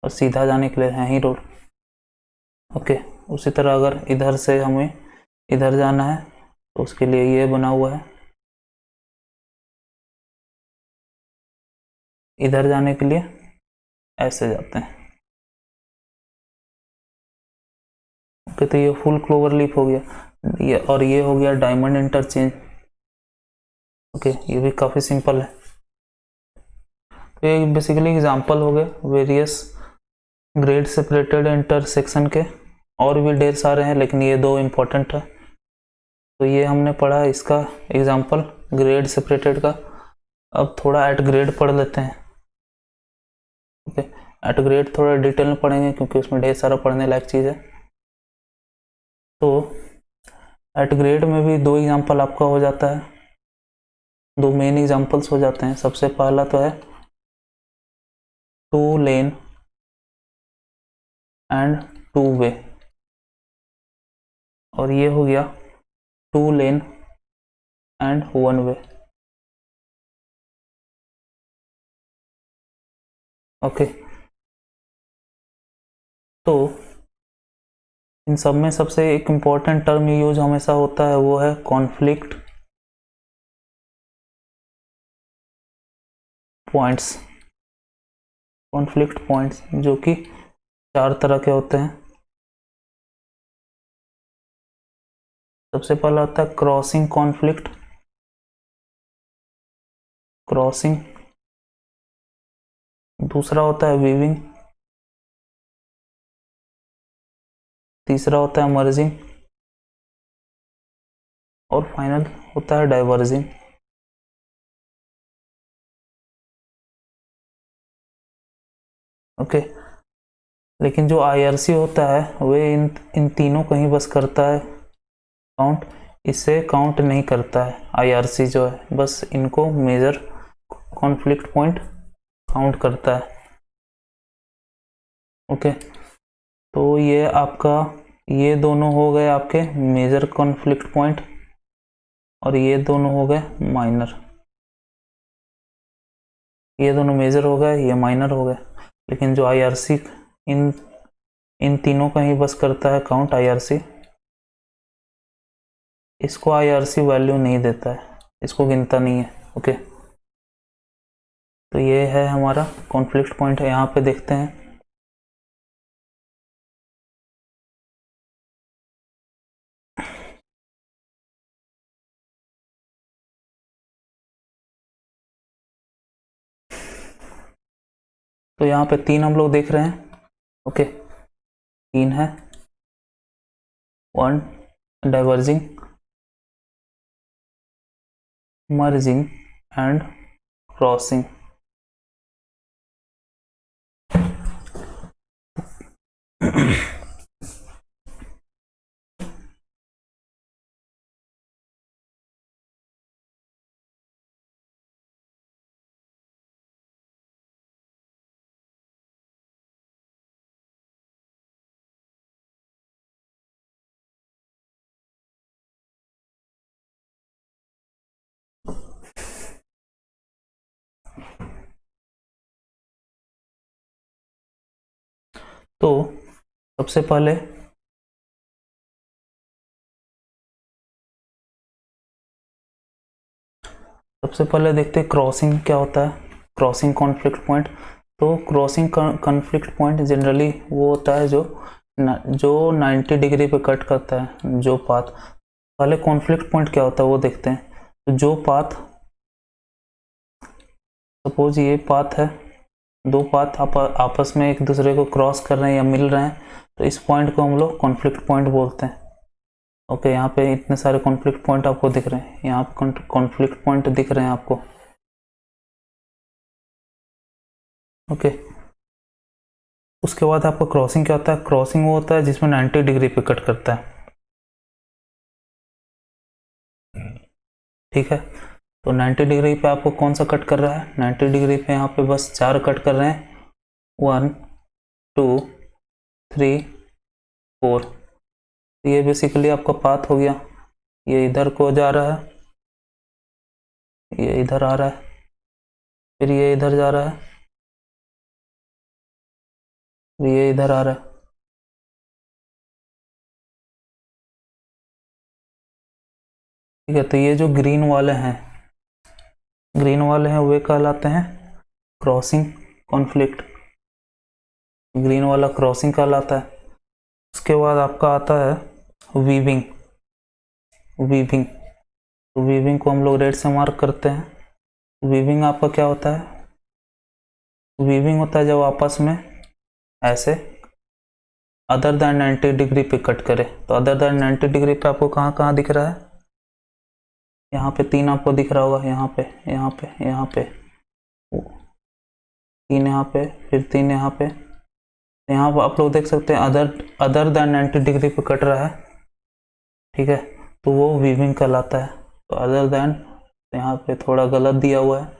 और सीधा जाने के लिए है ही रोड। ओके, उसी तरह अगर इधर से हमें इधर जाना है तो उसके लिए ये बना हुआ है, इधर जाने के लिए ऐसे जाते हैं। ओके, तो ये फुल क्लोवर लीफ हो गया, ये और ये हो गया डायमंड इंटरचेंज। ओके, ये भी काफ़ी सिंपल है। तो ये बेसिकली एग्जांपल हो गए वेरियस ग्रेड सेपरेटेड इंटरसेक्शन के, और भी ढेर सारे हैं लेकिन ये दो इम्पोर्टेंट है। तो ये हमने पढ़ा इसका एग्जांपल ग्रेड सेपरेटेड का। अब थोड़ा एट ग्रेड पढ़ लेते हैं। ओके, एट ग्रेड थोड़ा डिटेल में पढ़ेंगे क्योंकि उसमें ढेर सारा पढ़ने लायक चीज़ है। तो एट ग्रेड में भी दो एग्जांपल आपका हो जाता है, दो मेन एग्जांपल्स हो जाते हैं। सबसे पहला तो है 2 लेन एंड 2 वे, और ये हो गया 2 लेन एंड 1 वे। ओके, तो इन सब में सबसे एक इम्पॉर्टेंट टर्म यूज हमेशा होता है, वो है कॉन्फ्लिक्ट पॉइंट्स। कॉन्फ्लिक्ट पॉइंट्स जो कि 4 तरह के होते हैं। सबसे पहला होता है क्रॉसिंग कॉन्फ्लिक्ट, क्रॉसिंग। दूसरा होता है वीविंग, तीसरा होता है मर्जिंग, और फाइनल होता है डाइवर्जिंग। ओके, लेकिन जो आईआरसी होता है वे इन तीनों को ही बस करता है काउंट, इसे काउंट नहीं करता है। आईआरसी जो है बस इनको मेजर कॉन्फ्लिक्ट पॉइंट काउंट करता है। ओके, तो ये आपका, ये दोनों हो गए आपके मेजर कॉन्फ्लिक्ट पॉइंट, और ये दोनों हो गए माइनर। ये दोनों मेजर हो गए, ये माइनर हो गए। लेकिन जो आईआरसी इन इन तीनों का ही बस करता है काउंट, आईआरसी। इसको आईआरसी वैल्यू नहीं देता है, इसको गिनता नहीं है। ओके, तो ये है हमारा कॉन्फ्लिक्ट पॉइंट है। यहाँ पे देखते हैं तो यहाँ पे 3 हम लोग देख रहे हैं। ओके, 3 है, 1 डाइवर्जिंग, मर्जिंग एंड क्रॉसिंग। तो सबसे पहले देखते हैं क्रॉसिंग क्या होता है, क्रॉसिंग कॉन्फ्लिक्ट पॉइंट। तो क्रॉसिंग कॉन्फ्लिक्ट पॉइंट जनरली वो होता है जो 90 डिग्री पे कट करता है जो पाथ। पहले कॉन्फ्लिक्ट पॉइंट क्या होता है वो देखते हैं। तो जो पाथ, सपोज ये पाथ है, दो पाथ आपस में एक दूसरे को क्रॉस कर रहे हैं या मिल रहे हैं, तो इस पॉइंट को हम लोग कॉन्फ्लिक्ट पॉइंट बोलते हैं। ओके, यहाँ पे इतने सारे कॉन्फ्लिक्ट पॉइंट आपको दिख रहे हैं, यहाँ पे कॉन्फ्लिक्ट पॉइंट दिख रहे हैं आपको। ओके, उसके बाद आपका क्रॉसिंग क्या होता है। क्रॉसिंग वो होता है जिसमें 90 डिग्री पे कट करता है। ठीक है, तो 90 डिग्री पे आपको कौन सा कट कर रहा है? 90 डिग्री पे यहाँ पे बस 4 कट कर रहे हैं, 1 2 3 4। ये बेसिकली आपका पाथ हो गया। ये इधर को जा रहा है, ये इधर आ रहा है, फिर ये इधर जा रहा है, फिर ये इधर आ रहा है। ठीक है, तो ये जो ग्रीन वाले हैं, वे कहलाते हैं क्रॉसिंग कॉन्फ्लिक्ट। ग्रीन वाला क्रॉसिंग कहलाता है। उसके बाद आपका आता है वीविंग। तो वीविंग को हम लोग रेड से मार्क करते हैं। वीविंग आपका क्या होता है? वीविंग होता है जब आपस में ऐसे अदर देन 90 डिग्री पे कट करे। तो अदर देन 90 डिग्री पे आपको कहाँ कहाँ दिख रहा है? यहाँ पे 3 आपको दिख रहा होगा, यहाँ पे, यहाँ पे, यहाँ पे, 3 यहाँ पे, फिर 3 यहाँ पे। यहाँ पर आप लोग देख सकते हैं अदर देन 90 डिग्री पे कट रहा है। ठीक है, तो वो वीविंग कहलाता है। तो अदर देन यहाँ पे थोड़ा गलत दिया हुआ है।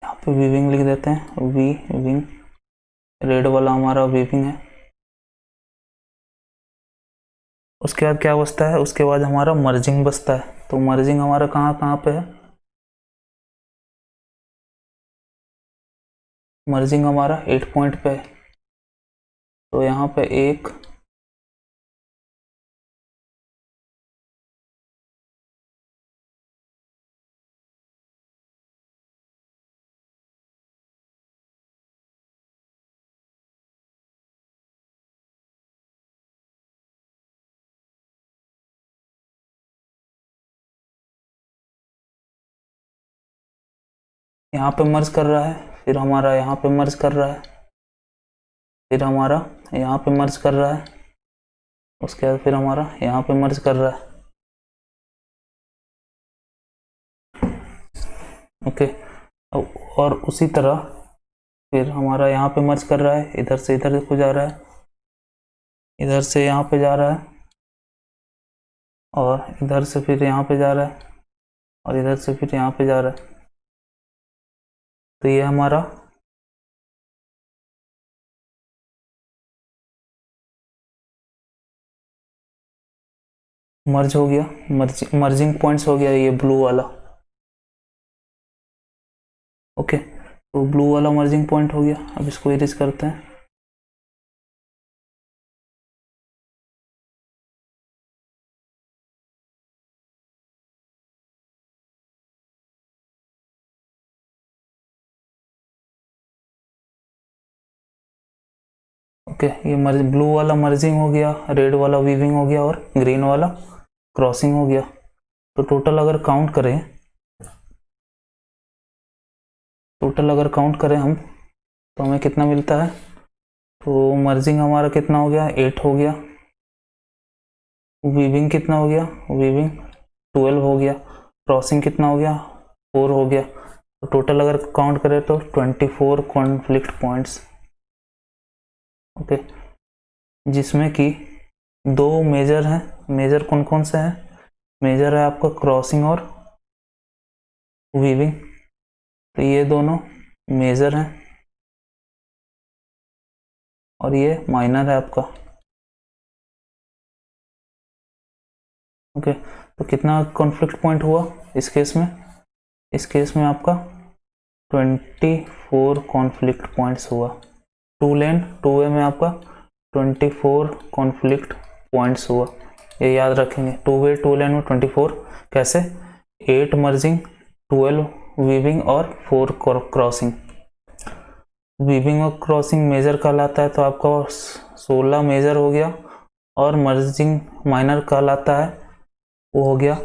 यहाँ पे वीविंग लिख देते हैं, वीविंग। रेड वाला हमारा वीविंग है। उसके बाद क्या बचता है? उसके बाद हमारा मर्जिंग बचता है। तो मर्जिंग हमारा कहाँ कहाँ पे है? मर्जिंग हमारा 8 पॉइंट पे है। तो यहाँ पे 1 यहाँ पे मर्ज कर रहा है, फिर हमारा यहाँ पे मर्ज कर रहा है, फिर हमारा यहाँ पे मर्ज कर रहा है, उसके बाद फिर हमारा यहाँ पे मर्ज कर रहा है। ओके, और उसी तरह फिर हमारा यहाँ पे मर्ज कर रहा है, इधर से इधर को जा रहा है, इधर से यहाँ पे जा रहा है, और इधर से फिर यहाँ पे जा रहा है, और इधर से फिर यहाँ पे जा रहा है। तो ये हमारा मर्ज हो गया, मर्जिंग पॉइंट्स हो गया ये ब्लू वाला। ओके, तो ब्लू वाला मर्जिंग पॉइंट हो गया। अब इसको इरेज करते हैं। ओके, ये ब्लू वाला मर्जिंग हो गया, रेड वाला वीविंग हो गया, और ग्रीन वाला क्रॉसिंग हो गया। तो टोटल अगर काउंट करें हम, तो हमें कितना मिलता है? तो मर्जिंग हमारा कितना हो गया? 8 हो गया। वीविंग कितना हो गया? वीविंग 12 हो गया। क्रॉसिंग कितना हो गया? 4 हो गया। तो टोटल अगर काउंट करें तो 24 कॉन्फ्लिक्ट पॉइंट्स। ओके, जिसमें कि 2 मेजर हैं। मेजर कौन कौन से हैं? मेजर है आपका क्रॉसिंग और वीविंग। तो ये दोनों मेजर हैं, और ये माइनर है आपका। ओके, तो कितना कॉन्फ्लिक्ट पॉइंट हुआ इस केस में? इस केस में आपका 24 कॉन्फ्लिक्ट पॉइंट्स हुआ। 2 लेन 2 वे में आपका 24 कॉन्फ्लिक्ट पॉइंट्स हुआ। ये याद रखेंगे, 2 वे 2 लेन में 24। कैसे? 8 मर्जिंग, 12 वीविंग और 4 क्रॉसिंग। वीविंग और क्रॉसिंग मेजर कहलाता है, तो आपका 16 मेजर हो गया, और मर्जिंग माइनर कहलाता है, वो हो गया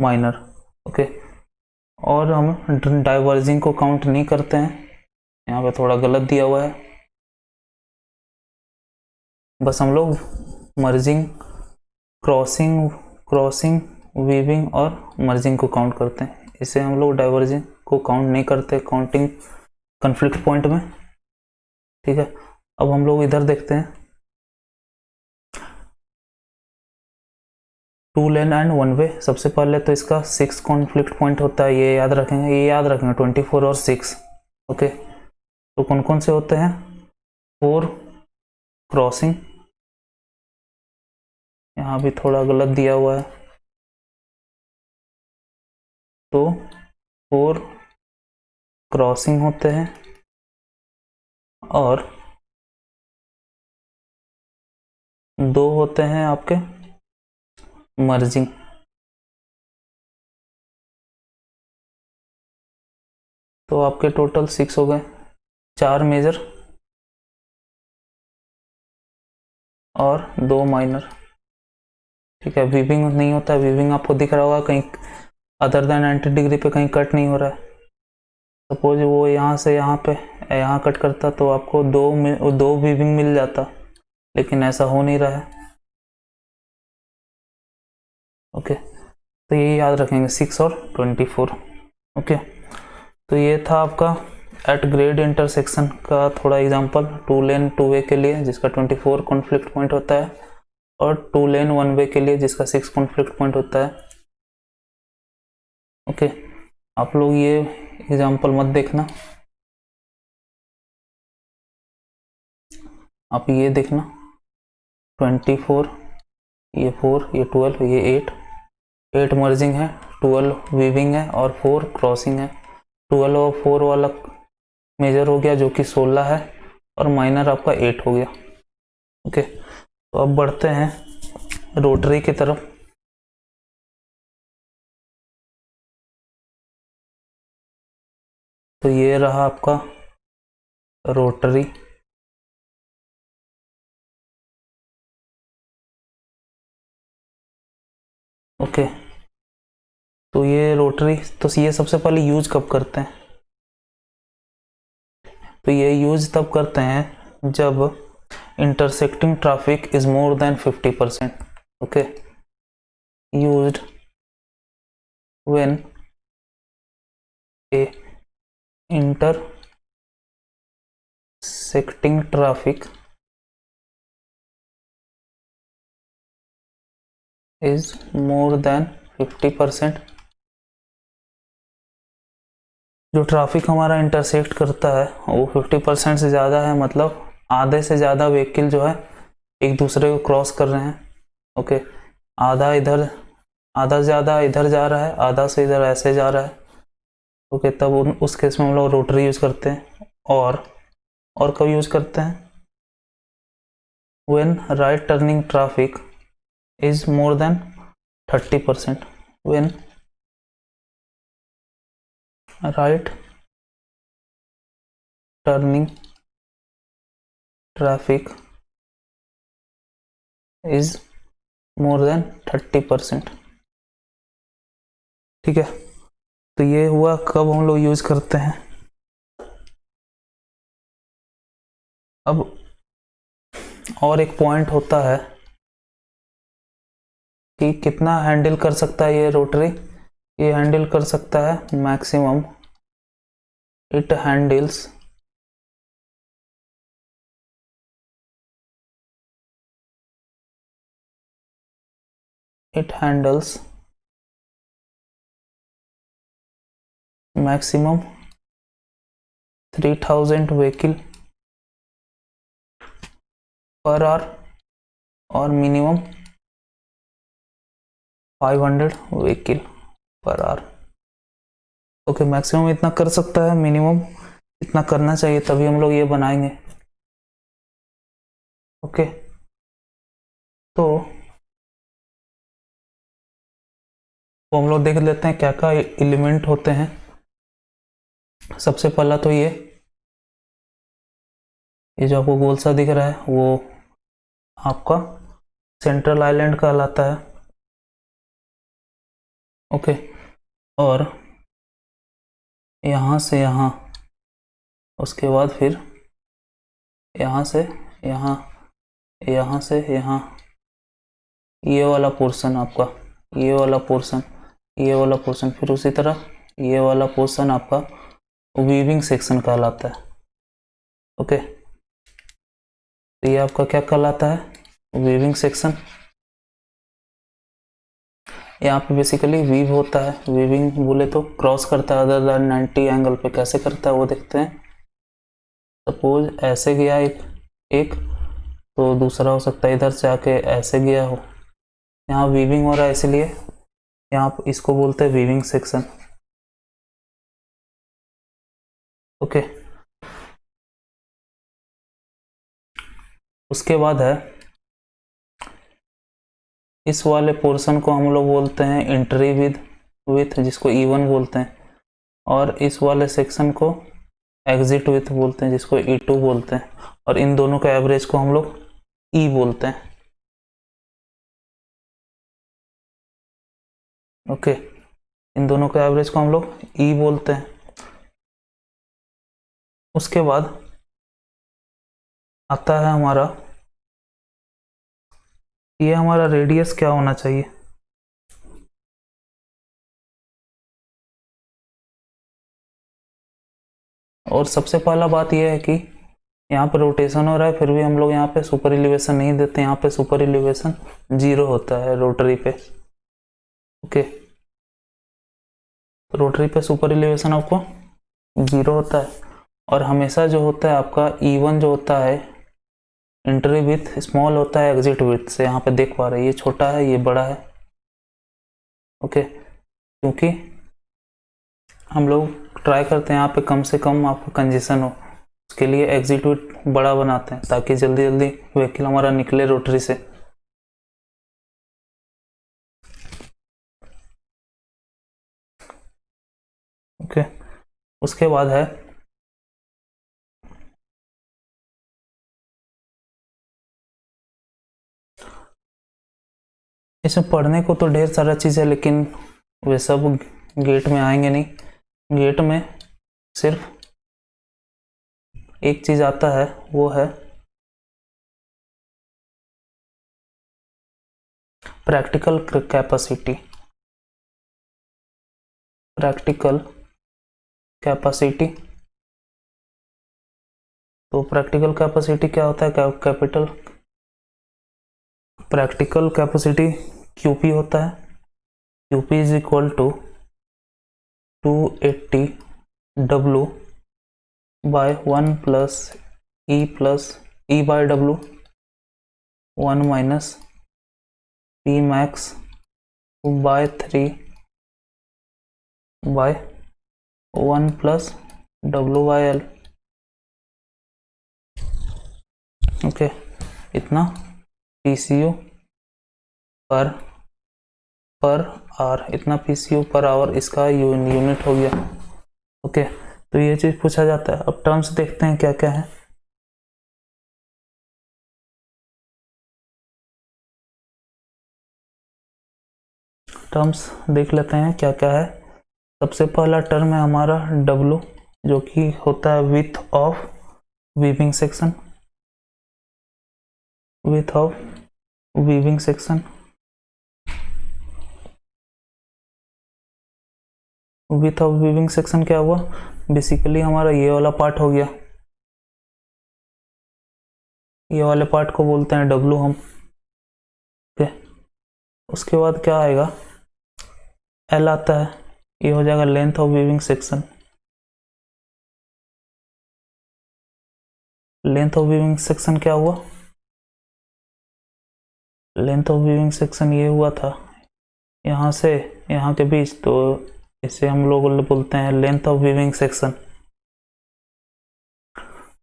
माइनर। ओके, और हम डाइवर्जिंग को काउंट नहीं करते हैं, यहाँ पे थोड़ा गलत दिया हुआ है। बस हम लोग मर्जिंग, क्रॉसिंग, क्रॉसिंग, वीविंग और मर्जिंग को काउंट करते हैं। इसे हम लोग डाइवर्जिंग को काउंट नहीं करते काउंटिंग कॉन्फ्लिक्ट पॉइंट में। ठीक है, अब हम लोग इधर देखते हैं, two lane and one way. सबसे पहले तो इसका 6 कॉन्फ्लिक्ट पॉइंट होता है, ये याद रखेंगे, 24 और 6। ओके, तो कौन कौन से होते हैं? 4 क्रॉसिंग, यहाँ भी थोड़ा गलत दिया हुआ है, तो 4 क्रॉसिंग होते हैं और 2 होते हैं आपके मर्जिंग। तो आपके टोटल 6 हो गए, 4 मेजर और 2 माइनर। ठीक है, वीविंग नहीं होता, वीविंग आपको दिख रहा होगा कहीं अदर देन 90 डिग्री पे कहीं कट नहीं हो रहा है। सपोज वो यहाँ से यहाँ पे यहाँ कट करता तो आपको दो वीविंग मिल जाता, लेकिन ऐसा हो नहीं रहा है। ओके, तो ये याद रखेंगे 6 और 24। ओके, तो ये था आपका एट ग्रेड इंटरसेक्शन का थोड़ा एग्जांपल, 2 लेन 2 वे के लिए जिसका 24 कॉन्फ्लिक्ट पॉइंट होता है, और 2 लेन 1 वे के लिए जिसका 6 कॉन्फ्लिक्ट पॉइंट होता है। ओके, आप लोग ये एग्जांपल मत देखना, आप ये देखना, 24, ये 4, ये 12, ये 8 मर्जिंग है, 12 वीविंग है और 4 क्रॉसिंग है। 12 और 4 वाला मेजर हो गया जो कि 16 है, और माइनर आपका 8 हो गया। ओके, तो अब बढ़ते हैं रोटरी की तरफ। तो ये रहा आपका रोटरी। ओके, तो ये रोटरी, तो ये सबसे पहले यूज कब करते हैं? तो ये यूज तब करते हैं जब intersecting traffic is more than 50%। Okay, used when A intersecting traffic is more than 50%। जो ट्रैफिक हमारा इंटरसेक्ट करता है वो 50% से ज़्यादा है, मतलब आधे से ज़्यादा व्हीकल जो है एक दूसरे को क्रॉस कर रहे हैं। ओके, आधा इधर, आधा ज़्यादा इधर जा रहा है, आधा से इधर ऐसे जा रहा है। ओके, तब उस केस में हम लोग रोटरी यूज़ करते हैं। और कब यूज़ करते हैं? When right turning traffic is more than 30%। When right turning traffic is more than 30%। ठीक है, तो ये हुआ कब हम लोग यूज करते हैं। अब और एक पॉइंट होता है कि कितना हैंडल कर सकता है ये रोटरी। ये हैंडल कर सकता है maximum, it handles maximum 3000 vehicle per hour और minimum 500 vehicle per hour. Okay, maximum इतना कर सकता है, मिनिमम इतना करना चाहिए, तभी हम लोग ये बनाएंगे। ओके, तो हम लोग देख लेते हैं क्या क्या एलिमेंट होते हैं। सबसे पहला तो ये जो आपको गोल सा दिख रहा है वो आपका सेंट्रल आइलैंड कहलाता है। ओके, और यहाँ से यहाँ, उसके बाद फिर यहाँ से यहाँ, यहाँ से यहाँ, ये वाला पोर्शन आपका ये वाला पोर्शन, ये वाला पोर्शन, फिर उसी तरह ये वाला पोर्शन आपका वीविंग सेक्शन कहलाता है। ओके, तो ये आपका क्या कहलाता है, वीविंग सेक्शन। यहाँ पे बेसिकली वीव होता है, वीविंग बोले तो क्रॉस करता है अदर देन 90 एंगल पे। कैसे करता है वो देखते हैं। सपोज ऐसे गया एक तो दूसरा हो सकता है इधर से आके ऐसे गया हो। यहाँ वीविंग हो रहा है इसलिए यहाँ इसको बोलते हैं वीविंग सेक्शन। ओके, उसके बाद है इस वाले पोर्शन को हम लोग बोलते हैं एंट्री विथ जिसको E1 बोलते हैं, और इस वाले सेक्शन को एग्जिट विथ बोलते हैं जिसको E2 बोलते हैं, और इन दोनों के एवरेज को हम लोग E बोलते हैं। ओके, इन दोनों के एवरेज को हम लोग E बोलते हैं। उसके बाद आता है हमारा, ये हमारा रेडियस क्या होना चाहिए। और सबसे पहला बात यह है कि यहाँ पे रोटेशन हो रहा है, फिर भी हम लोग यहाँ पे सुपर एलिवेशन नहीं देते। यहाँ पे सुपर एलिवेशन 0 होता है रोटरी पे। ओके, तो रोटरी पे सुपर एलिवेशन आपको 0 होता है, और हमेशा जो होता है आपका E1 जो होता है एंट्री विथ स्मॉल होता है एग्जिट विथ से। यहाँ पे देख पा रहे हैं ये छोटा है ये बड़ा है। ओके, क्योंकि हम लोग ट्राई करते हैं यहाँ पे कम से कम आपका कंजेशन हो, उसके लिए एग्जिट विथ बड़ा बनाते हैं ताकि जल्दी जल्दी व्हीकल हमारा निकले रोटरी से। ओके, उसके बाद है इसमें पढ़ने को तो ढेर सारा चीज़ है, लेकिन वे सब गेट में आएंगे नहीं। गेट में सिर्फ एक चीज़ आता है, वो है प्रैक्टिकल कैपेसिटी। प्रैक्टिकल कैपेसिटी, तो प्रैक्टिकल कैपेसिटी क्या होता है, कैपिटल प्रैक्टिकल कैपेसिटी QP होता है। QP is equal to 280 W by 1 plus E by W 1 minus P max by 3 by 1 plus W by L। Okay, इतना PCU पर आवर, इतना PCU per hour इसका unit हो गया। Okay, तो ये चीज पूछा जाता है। अब टर्म्स देखते हैं क्या क्या है। टर्म्स देख लेते हैं क्या क्या है। सबसे पहला टर्म है हमारा W, जो कि होता है width of weaving section. Width of weaving section, width of weaving section क्या हुआ, बेसिकली हमारा ये वाला पार्ट हो गया। ये वाले पार्ट को बोलते हैं W हम। ओके, उसके बाद क्या आएगा, L आता है, ये हो जाएगा length of weaving section. Length of weaving section क्या हुआ, लेंथ ऑफ वीविंग सेक्शन ये हुआ था यहाँ से यहाँ के बीच, तो इसे हम लोग बोलते हैं लेंथ ऑफ वीविंग सेक्शन।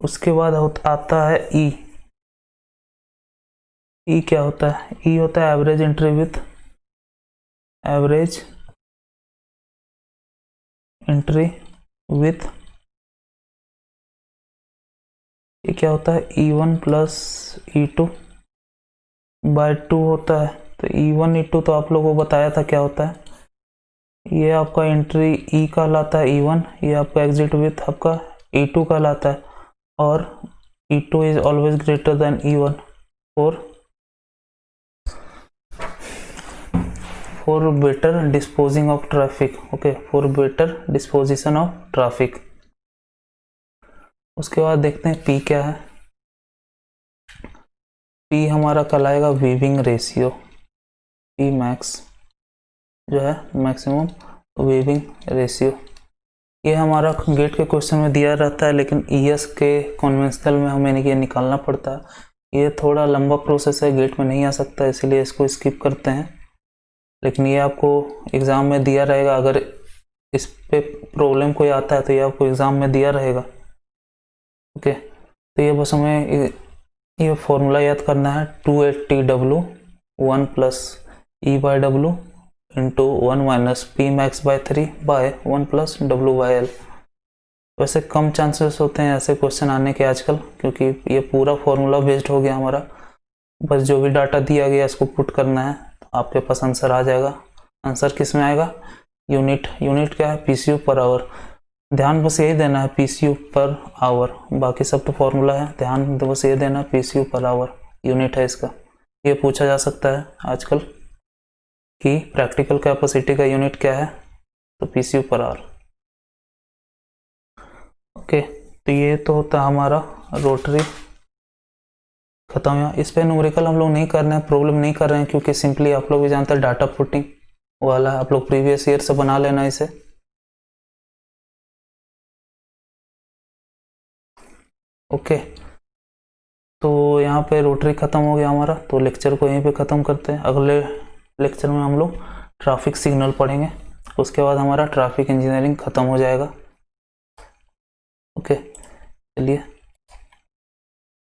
उसके बाद आता है E। E क्या होता है, E होता है average entry with, average entry with, ये क्या होता है E1 प्लस E2 बाय 2 होता है। तो E1 E2 तो आप लोगों को बताया था क्या होता है, ये आपका एंट्री E कहलाता है E1, ये आपका एग्जिट विथ आपका E2 कहलाता है, और E2 is always greater than E1 for for better disposing of traffic. Okay, for better disposition of traffic. उसके बाद देखते हैं पी क्या है। पी हमारा कहलाएगा वीविंग रेशियो, पी मैक्स जो है मैक्सिमम वीविंग रेशियो। ये हमारा गेट के क्वेश्चन में दिया रहता है, लेकिन ईएस के कन्वेंशनल में हमें ये निकालना पड़ता है। ये थोड़ा लंबा प्रोसेस है, गेट में नहीं आ सकता, इसीलिए इसको स्किप करते हैं। लेकिन ये आपको एग्ज़ाम में दिया रहेगा, अगर इस पे प्रॉब्लम कोई आता है तो ये आपको एग्ज़ाम में दिया रहेगा। ओके, तो ये बस हमें ये फॉर्मूला याद करना है, 280W 1 plus E by W into 1 minus P max by 3 by 1 plus W by L. वैसे कम चांसेस होते हैं ऐसे क्वेश्चन आने के आजकल, क्योंकि ये पूरा फॉर्मूला बेस्ड हो गया हमारा। बस जो भी डाटा दिया गया इसको पुट करना है, तो आपके पास आंसर आ जाएगा। आंसर किस में आएगा? यूनिट। यूनिट क्या है? PCU per hour. ध्यान बस यही देना है, पीसीयू पर आवर, बाकी सब तो फॉर्मूला है। ध्यान बस ये देना, पीसीयू पर आवर यूनिट है इसका। ये पूछा जा सकता है आजकल कि प्रैक्टिकल कैपेसिटी का यूनिट क्या है, तो पीसीयू पर आवर। ओके, तो ये तो होता है हमारा रोटरी। खत्म हुआ। इस पे न्यूमेरिकल हम लोग नहीं कर रहे हैं, प्रॉब्लम नहीं कर रहे हैं, क्योंकि सिंपली आप लोग भी जानते हैं डाटा पुटिंग वाला, आप लोग प्रीवियस ईयर से बना लेना इसे। ओके, तो यहाँ पे रोटरी खत्म हो गया हमारा, तो लेक्चर को यहीं पे ख़त्म करते हैं। अगले लेक्चर में हम लोग ट्रैफिक सिग्नल पढ़ेंगे, उसके बाद हमारा ट्रैफिक इंजीनियरिंग ख़त्म हो जाएगा। ओके, चलिए।